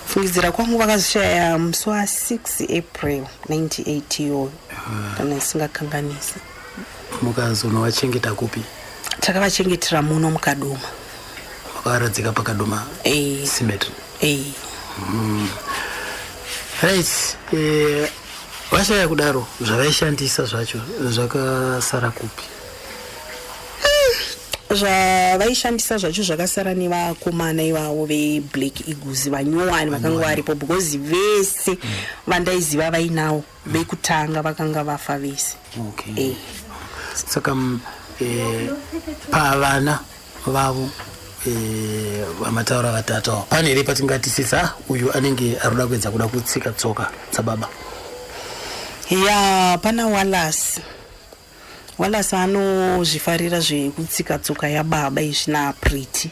Fungidzira kwangu vakazoshaya musi wa6 April 98 iyoyo, kana isingakanganisi. Mukazonowachengeta kupi? Takavachengetera muno muKadoma. Vakaradzika paKadoma cemetery. Right. Vashaya kudaro zvavaishandisa zvacho zvakasara kupi? Zvavaishandisa zvacho zvakasara nevakomana ivavo veBlack Eagles vanyowani vakanga varipo, because vese vandaiziva vainawo vekutanga vakanga vafa vese. Okay. Saka pavana vavo vamataura vatatu pane here patingatisisa uyu anenge aroda kuedza kuda kutsika tsoka dzababa? Ya, pana Wallace anozvifarira zvekutsika tsoka yababa izvi naPriti.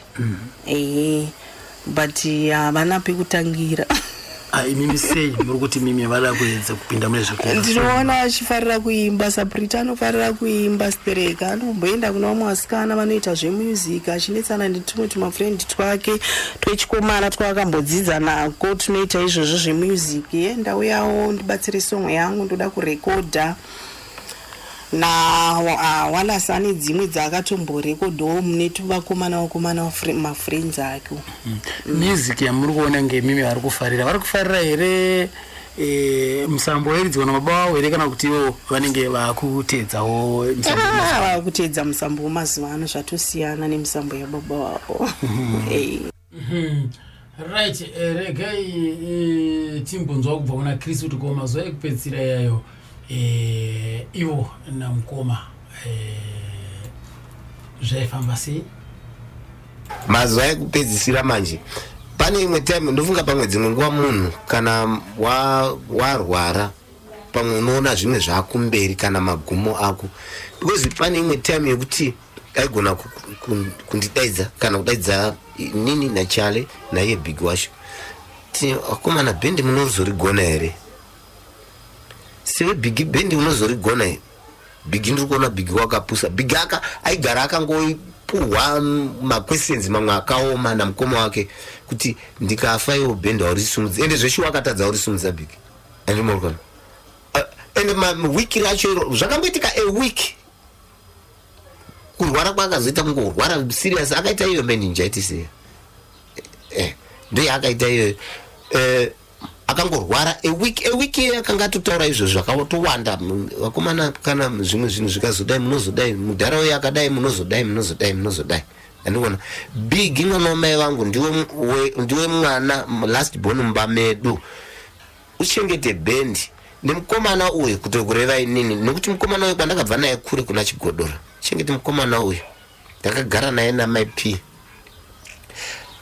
But havana pekutangira. Imimi sei muri kuti mimi vada kuedza kupinda mune zvikoro? Ndinoona achifarira kuimba. saPriti anofarira kuimba, Stereka anomboenda kuna vamwe vasikana vanoita zvemusic achinetsana netumwe tumafrendi twake twechikomana twaakambodzidza nako tunoita izvozvo zvemusic. Ndauyawo ndibatsire song yangu, ndoda kurekodha. Na Wallace ane dzimwe dzaakatomborekodhawo mune tuvakomana mafriends ake. Music yamuri kuona ngemimi vari kufarira here musambo wairidzwa namababa wavo here, kana kuti ivo vanenge vakuteedzawo musambo? Vakuteedza musambo wemazuva ano, zvatosiyana nemusambo yababa wavo. Right, regai timbonzwa kubva kuna Chris kuti ko mazuva ekupedzisira yayo ivo namukoma zvaifamba sei? Mazuva ekupedzisira manje pane imwe time ndofunga pamwe dzimwe nguva munhu kana warwara pamwe unoona zvimwe zvaakumberi kana magumo ako, because pane imwe time yekuti aigona kundidaidza kana kudaidza nini naChale naiye Big wacho ti akomana bhendi munozorigona here? Sewe Big bendi unozorigona here? Big ndiri kuona Big wakapusa. Big aigara akangopuhwa maquestions mamwe akaoma namukoma wake kuti ndikafa iwo bendi aurisimudza, ende zveshe wakatadza aurisimudza Big. Andimorikana ende wiki racho zvakamboitika a week kurwara kwakazoita kungorwara serious. Akaita iyo bendi njaiti sei ndoye akaita iyo akangorwara a week akanga atotaura izvo zvakatowanda. Vakomana kana zvimwe zvinhu zvikazodai munozodai, mudhara uyo akadai munozodai. Andikuona Big mwana wamai vangu ndiwe mwana last born mumba medu, uchengete bendi nemukomana uyu kuti kureva inini, nekuti mukomana uyu kwandakabva naye kure kuna Chigodora. Chengete mukomana uyu, ndakagara naye namai P.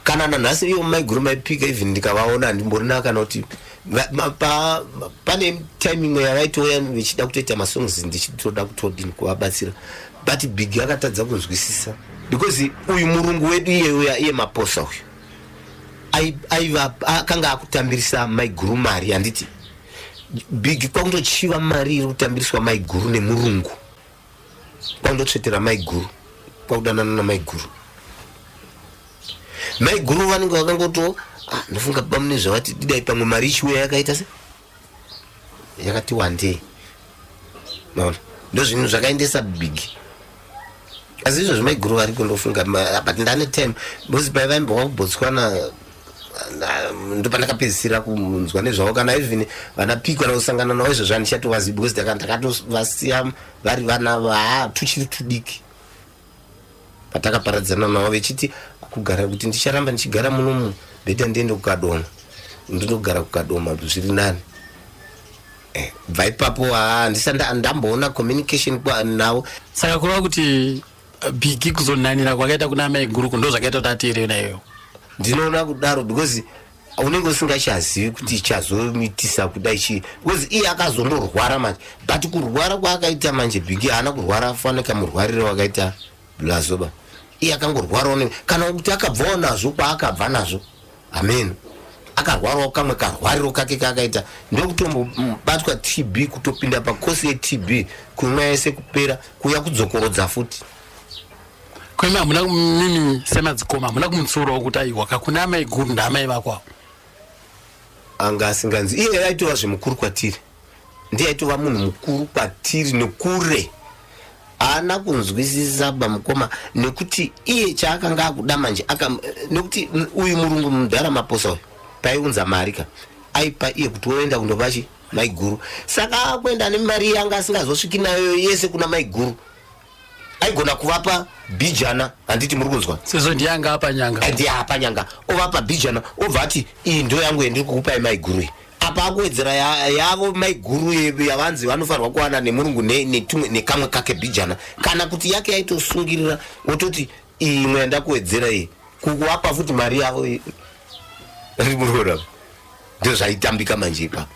Kana nanhasi iyo mai guru mai P even ndikavaona ndimborina kana kuti pane timing yavaitoya vechida kutoita masongs ndichitoda kutodini kuvabatsira, but Big akatadza kunzwisisa because uyu murungu wedu iye maposa uyu akanga akutambirisa mai guru mari. Handiti Big kwakundochiva mari iri kutambiriswa mai guru nemurungu, kwakundotsvetera mai guru, kwakudanana namai guru. Mai guru vanenge vakangoto ndofunga pamune zvavati didai pamwe mari ichiuya yakaita se yakati wandei. Naona ndo zvinhu zvakaendesa Big. Asi izvo mai guru vari kundofunga but ndane time because paivaimbowa kuBotswana ndo pandakapedzisira kunzwa nezvavo, kana even vana P kana kusangana navo izvo zvandichatovanzi because ndakatovasiya vari vana tuchiri tudiki patakaparadzana navo vechiti kugara kuti ndicharamba ndichigara munomu beta ndiende kuKadoma, ndinogara kuKadoma zviri nani. Bva ipapo ndamboona communication navo. Saka kureva kuti Big kuzonanira kwakaita kuna mai guru ndo zvakaita kuti atiire nayo? Ndinoona kudaro because unenge usingachazivi kuti chazomitisa kudai chii, because iye akazondorwara manje, but kurwara kwaakaita manje Big haana kurwara afaneka murwarire wakaita Blazoba. Iye akangorwara kana kuti akabvawo nazvo kwaakabva nazvo. Amen. akarwarawo kamwe karwariro kake kakaita ndokutombobatwa TB kutopinda pakosi yeTB kumwe yese kupera kuya kudzokorodza futi. Kwema muna mimi sema dzikoma muna kumutsuro kuti aiwa kakuna amai guru ndamai vakwa. Anga asinganzi iye aitova zvemukuru kwatiri. Ndiye aitova munhu mukuru kwatiri nekure. Ana kunzwisisa bamukoma nekuti iye chaakanga akuda manje nekuti uyu murungu mudhara maposa uyu paiunza marika aipa iye kuti oenda kundopachi maiguru saka akuenda nemari yanga asingazosviki nayo yese kuna maiguru aigona kuvapa bijana handiti muri kunzwa sezvo ndiyanga apa nyanga ndiye apa nyanga ovapa bijana obva ati iyi ndo yangu yendiri kukupai maiguru iyi apa akuwedzera yavo maiguru yavanzi vanofanirwa kuwana nemurungu nekamwe kake bijana kana kuti yake yaitosungirira ototi imwe yandakuwedzera iyi kukuapa futi mari yavo rimuroora ndo zvaitambika manje ipapo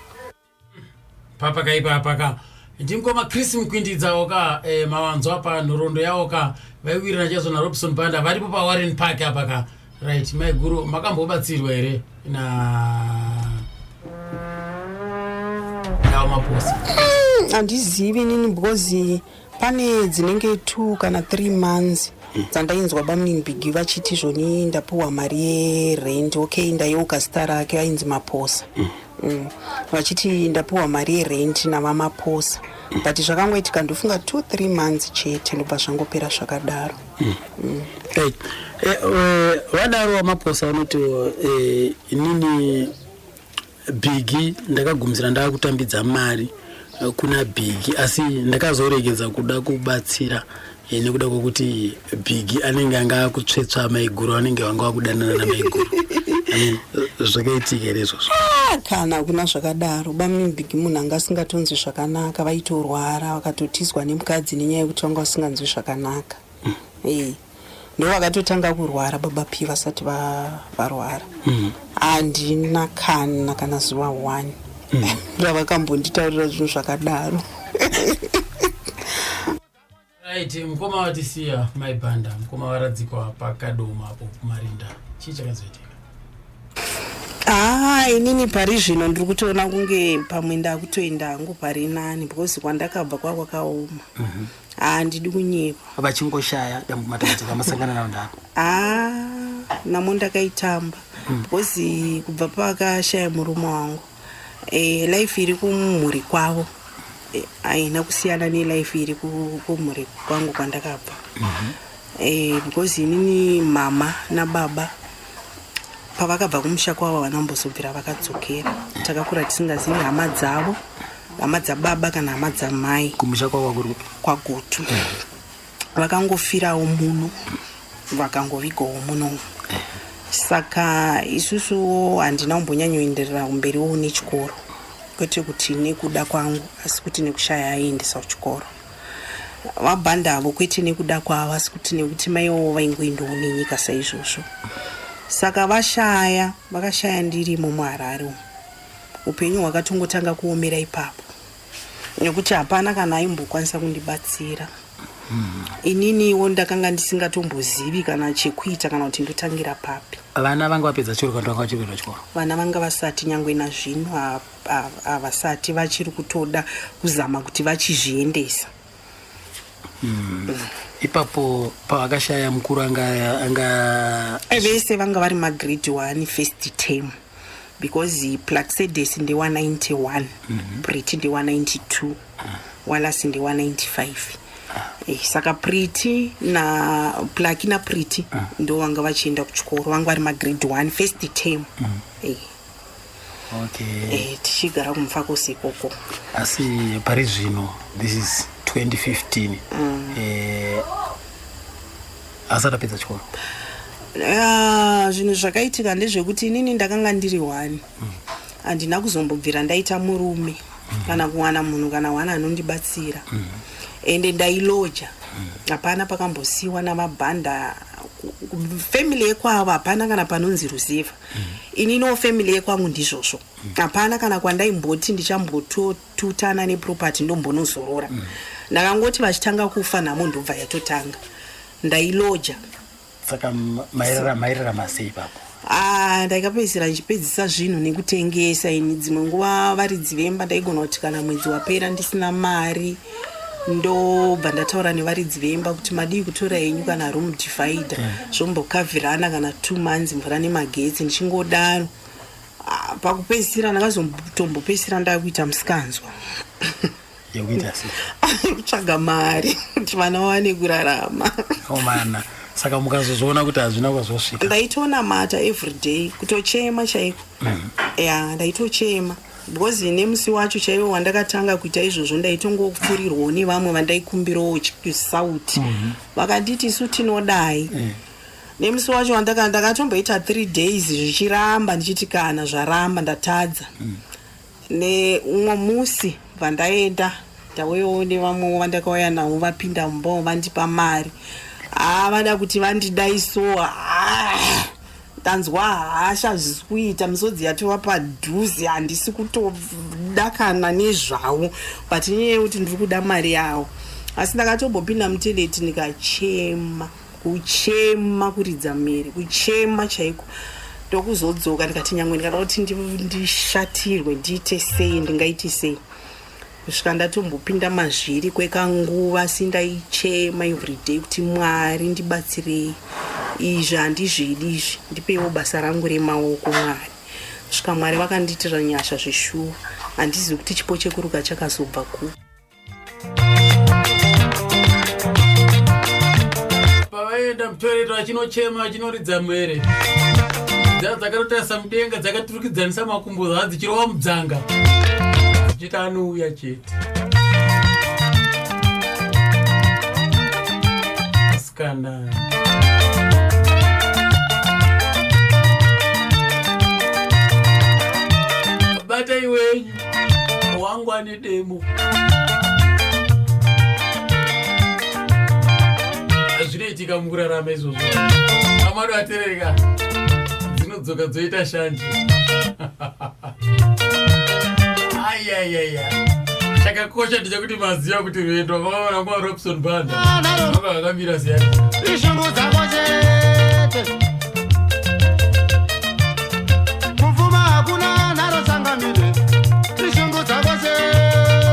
papaka ndingoma Chris Mkwindidzawo ka mawanzo apa nhorondo yawo ka vaiwirira chazo na Robson Banda varipo pa Warren Park apa ka right maiguru makambobatsirwa here na maposa handizivi nini because pane dzinenge 2 kana 3 months dzandainzwa bamuni bigi vachiti zvoni ndapuwa mari yerent okay ndaiuka zita rake ainzi maposa vachiti ndapuwa mari yerent navamaposa but zvakangoitika ndofunga 2-3 months chete ndobva zvangopera zvakadaro. Right. Vadaro wamaposa vanoti inini bigi ndakagumizira ndakutambidza mari kuna bigi asi ndakazoregedza kuda kubatsira nekuda kwokuti bigi anenge anga kutsvetsva maiguru anenge vanga vakudanana namaiguru zvakaitika here izvozvo kana kuna zvakadaro bamuni bigi munhu anga asingatonzwi zvakanaka vaitorwara vakatotizwa nemukadzi nenyaya yekuti vanga vasinganzwi zvakanaka ndo vakatotanga kurwara baba P vasati varwara handina kana zuva 1 ravakambonditaurira zvinhu zvakadaro. Right, mkoma watisiya maibanda mkoma waradzikwa pakadoma apo kumarinda chii chakazoitika? Inini pari zvino ndiri kutoona kunge pamwe ndakutoenda hangu pari nani because kwandakabva kwakaoma. Handidi kunyekwa vachingoshaya dambumatambudziko amasangana nawo ndako. Namo ndakaitamba because kubva pakashaya murume wangu life iri kumhuri kwavo haina kusiyana nelife iri kumhuri kwangu kwandakabva. Because inini mama nababa pavakabva kumusha kwavo vanambozobvira vakadzokera takakura tisingazivi hama dzavo hama dzababa kana hama dzamai kumusha kwavo kwagutu vakangofirawo muno vakangovigawo muno saka isusu handina kumbonyanyoenderera kumberiwo nechikoro kwete kuti nekuda kwangu asi kuti nekushaya aendesa kuchikoro vabhanda avo kwete nekuda kwavo asi kuti nekuti maiwo vaingoendawo nenyika saizvozvo saka vakashaya ndirimo muHarare upenyu hwakatongotanga kuomera ipapo nekuti hapana kana aimbokwanisa kundibatsira. Ininiwo ndakanga ndisingatombozivi kana chekuita kana kuti ndotangira papi. Vana vanga vapedza chikoro kana vanga vachipedza chikoro? Vana vanga vasati nyangwe nazvino havasati vachiri kutoda kuzama kuti vachizviendesa. Ipapo pavakashaya mukuru anga vese vanga vari magrade 1 first term because Plaxedes ndi 191 Pretty ndi 192 Wallace ndi 195 saka Pretty na Plaki na Pretty ndo vanga vachienda kuchikoro vanga vari magrade 1 first term. Okay. Tichigara kumufakose ikoko asi pari zvino this is 2015 asati apedza chikoro. Zvinhu zvakaitika ndezvekuti inini ndakanga ndiri 1 handina kuzombobvira ndaita murume kana kuwana munhu kana wana anondibatsira ende ndailoja hapana pakambosiwa namabhanda family yekwavo hapana kana panonzi Ruziva inino family yekwangu ndizvozvo hapana kana kwandaimboti ndichambotutana neproperty ndombonozorora ndakangoti vachitanga kufa namo ndobva yatotanga ndailoja saka mairara masei papo ndaikapedzisira ndichipedzisa zvinhu nekutengesa. Ini dzimwe nguva varidzi vemba ndaigona kuti kana mwedzi wapera ndisina mari ndobva ndataura nevaridzi vemba kuti madii kutora henyu kana room divider zvombokavhirana kana 2 months mvura nemagetsi ndichingodaro. Pakupedzisira ndakazotombopedzisira ndakuita musikanzwa kutsvaga mari kuti vana vawane kurarama. Omana saka mukazozoona kuti hazvina kwazosvika. Ndaitonamata everyday kutochema chaiko. Ndaitochema because nemusi wacho chaiwo wandakatanga kuita izvozvo ndaitongopfurirwawo nevamwe vandaikumbirawo sauti vakanditi isu tinodai. Nemusi wacho ndakatomboita 3 days zvichiramba ndichiti kana zvaramba ndatadza. Neumwe musi vandaenda ndauyawo nevamwe vandakauya navo vapinda mumba vandipa mari. Vada kuti vandidaiso tanzwa hasha zvisi kuita misodzi yatova padhuze handisi kutodakana nezvavo but inyaya yekuti ndiri kuda mari yavo. Asi ndakatombopinda muteleti ndikachema kuchema kuridza miri kuchema chaiko ndokuzodzoka ndikati nyangwe ndikada kuti ndishatirwe ndiite sei ndingaiti sei. Kusvika ndatombopinda mazviri kwekanguva sindaichema everyday kuti Mwari ndibatsirei izvi handizvidi izvi ndipewo basa rangu remaoko Mwari. Kusvika Mwari vakandiitira nyasha zvishuwa handizivi kuti chipo chekuruka chakazobva ku. Pavaenda mutoreto achinochema achinoridza mwere dzakatarisa mudenga dzakaturikidzanisa makumbo dzichirova mudzanga dzichita anouya chete. Asikana bata iwenyu wangu ane demo zvinoitika mukurarama izvozvo. Amadu atereka dzinodzoka dzoita shanje. Chakakosha ndechekuti maziva kuti rwendo rwakaona nguva Robson Banda vanga vakamira siyani. Ishungu dzako chete kuvuma hakuna naro tsangamire. Ishungu dzako chete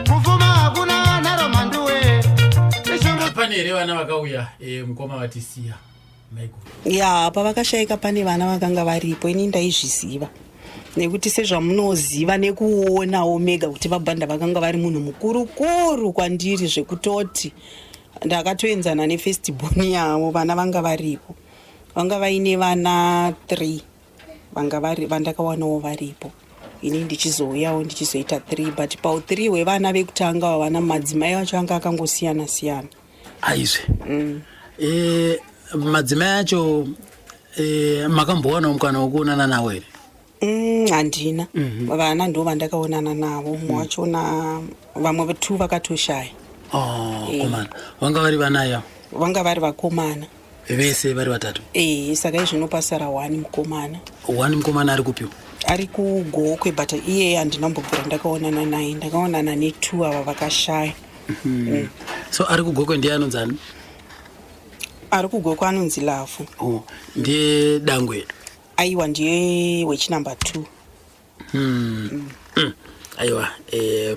kuvuma hakuna naro manduwe. Pane here vana vakauya mukoma vatisiya pavakashayika pane vana vakanga varipo. Ini ndaizviziva nekuti sezvamunoziva nekuonawo mega kuti vaBhanda vakanga vari munhu mukurukuru kwandiri zvekutoti ndakatoenzana nefestiborn yavo. Vana vanga varipo vanga vaine vana 3 vandakawanawo varipo. Ini ndichizouyawo ndichizoita 3 but pau3 wevana vekutanga vana madzimai vacho anga akangosiyana siyana. Aizve madzimai acho makambowana mukana wekuonana nawo here? Handina. Vana ndo vandakaonana navo. Umwe wachona vamwe 2 vakatoshaya. Komana vanga vari vana ya? Vanga vari vakomana vese vari vatatu. Saka izvinopasara 1 mukomana. 1 mukomana ari kupiwa? Ari kuGokwe but iye handinambobvira ndakaonana naye. Ndakaonana ne2 ava vakashaya. So ari kuGokwe ndiye anonzani? Ari kuGokwe anonzi Lafu. Ndiye Dangwe? Aiwa ndiye wechinamba 2. Aiwa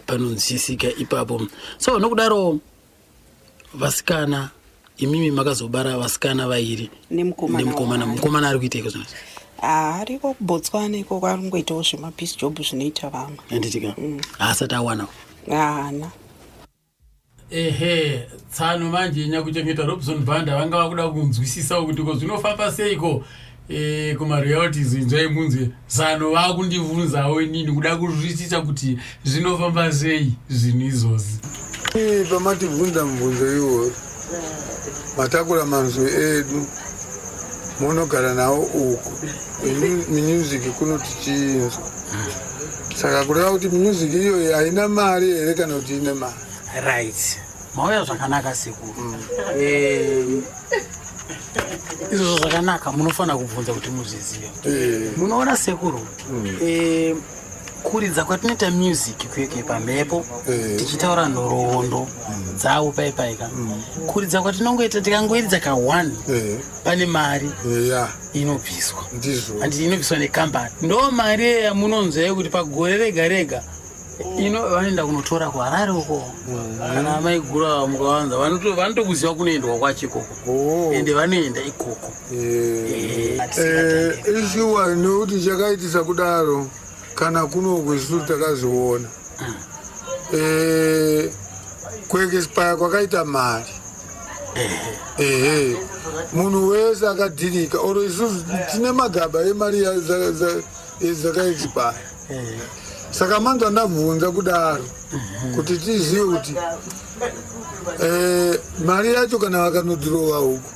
panonzisika ipapo. So nokudaro vasikana imimi makazobara vasikana vairi nemukomana ari kuiteiko zvino? Ariko kuBotswana ikoko ari kungoitawo zvemapeace job zvinoita vamwe. Handitika haasati awanawo? Haana. Tsano manje nyakuchengeta Robson Banda vanga vakuda kunzwisisa kuti ko zvinofamba seiko kuma-realities inzvai munzwe tsano vakundibvunzawo inini kuda kuzwisisa kuti zvinofamba sei zvinhu izvozvi. Pamatibvunza mubvunzo iwori matakura manzwi edu munogara nawo uku music kunoti chinzwa. Saka kureva kuti music iyoyo haina mari here kana kuti ine mari. Right. Mauya zvakanaka sekuru. Izvo zvakanaka munofana kubvunza kuti muzvizive. Munoona sekuru kuridza kwatinoita music kweke pamhepo tichitaura nhoroondo dzavo paipaika kuridza kwatinongoita tikangoiridza ka1 pane mari inobviswa handiti inobviswa nekambani ndo mari yamunonzwa yekuti pagore rega rega vanoenda kunotora kuharare uko kana maigura mukavanza vanotokuziva kunoendwa kwachikoko ende vanoenda ikoko ishuwa nekuti chakaitisa kudaro kana kunogwesu takaziona kuekespaya kwakaita mari munhu wese akadhirika oro isusu tine magaba emari dzakaexpaya saka manzo ndabvunza kudaro kuti tizive kuti mari yacho kana vakanodhirowa uko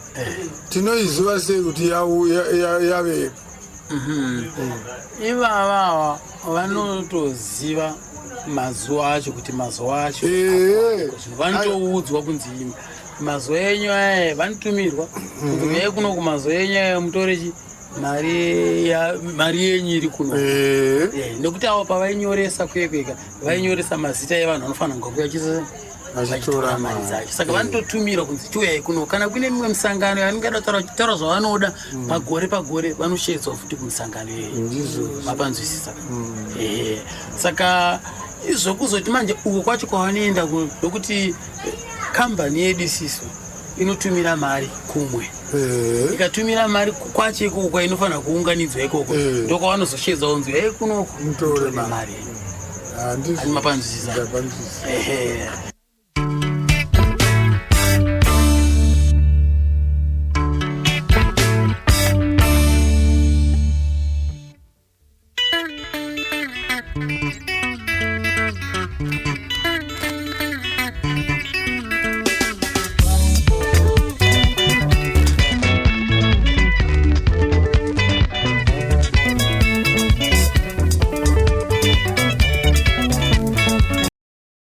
tinoiziva sei kuti yavepo ivava vanotoziva mazuva acho kuti mazuva acho vanotoudzwa kunzi mazuva enyu aya vanotumirwa kunzi meye kuno kumazuva enyu aya mutorechi mari yenyu iri kuno nekuti avo pavainyoresa kuyekweka vainyoresa mazita evanhu vanofanira kunga kuyachitora mari dzacho saka vanototumira kunzi chiuyai kuno kana kune mimwe misangano yaningada taura zvavanoda pagore vanoshedzwa futi kumisangano yeyo mapanzwisisa saka izvokuzoti manje uko kwacho kwavanoenda nokuti kambani yedu isiso inotumira mari kumwe ikatumira mari kwacho ikoko inofanira kuunganidzwa ikoko ndokwavanozoshedza unzi kunoku mutore mari ani mapanzwisisa